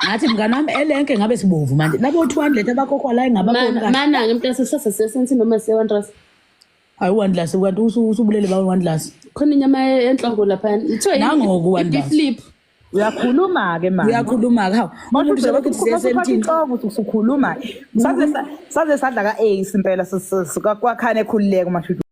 ngathi mngani wami elenke ngabe sibovu manje labo 200 abakhokhwa la engabakhona Mana-ke mntase sisasesensini noma siye-1 hayi uwandlasi kanti usubulele bawe uwandlasi khona inyama enhlongo laphana Nangoku uwandlasi. flip. uyakhuluma-ke mama uyakhuluma-ke hawu umuntu nje bakithi siye-17 usukhuluma saze sadla ka-ace impela kwakhane ekhululeka umashudula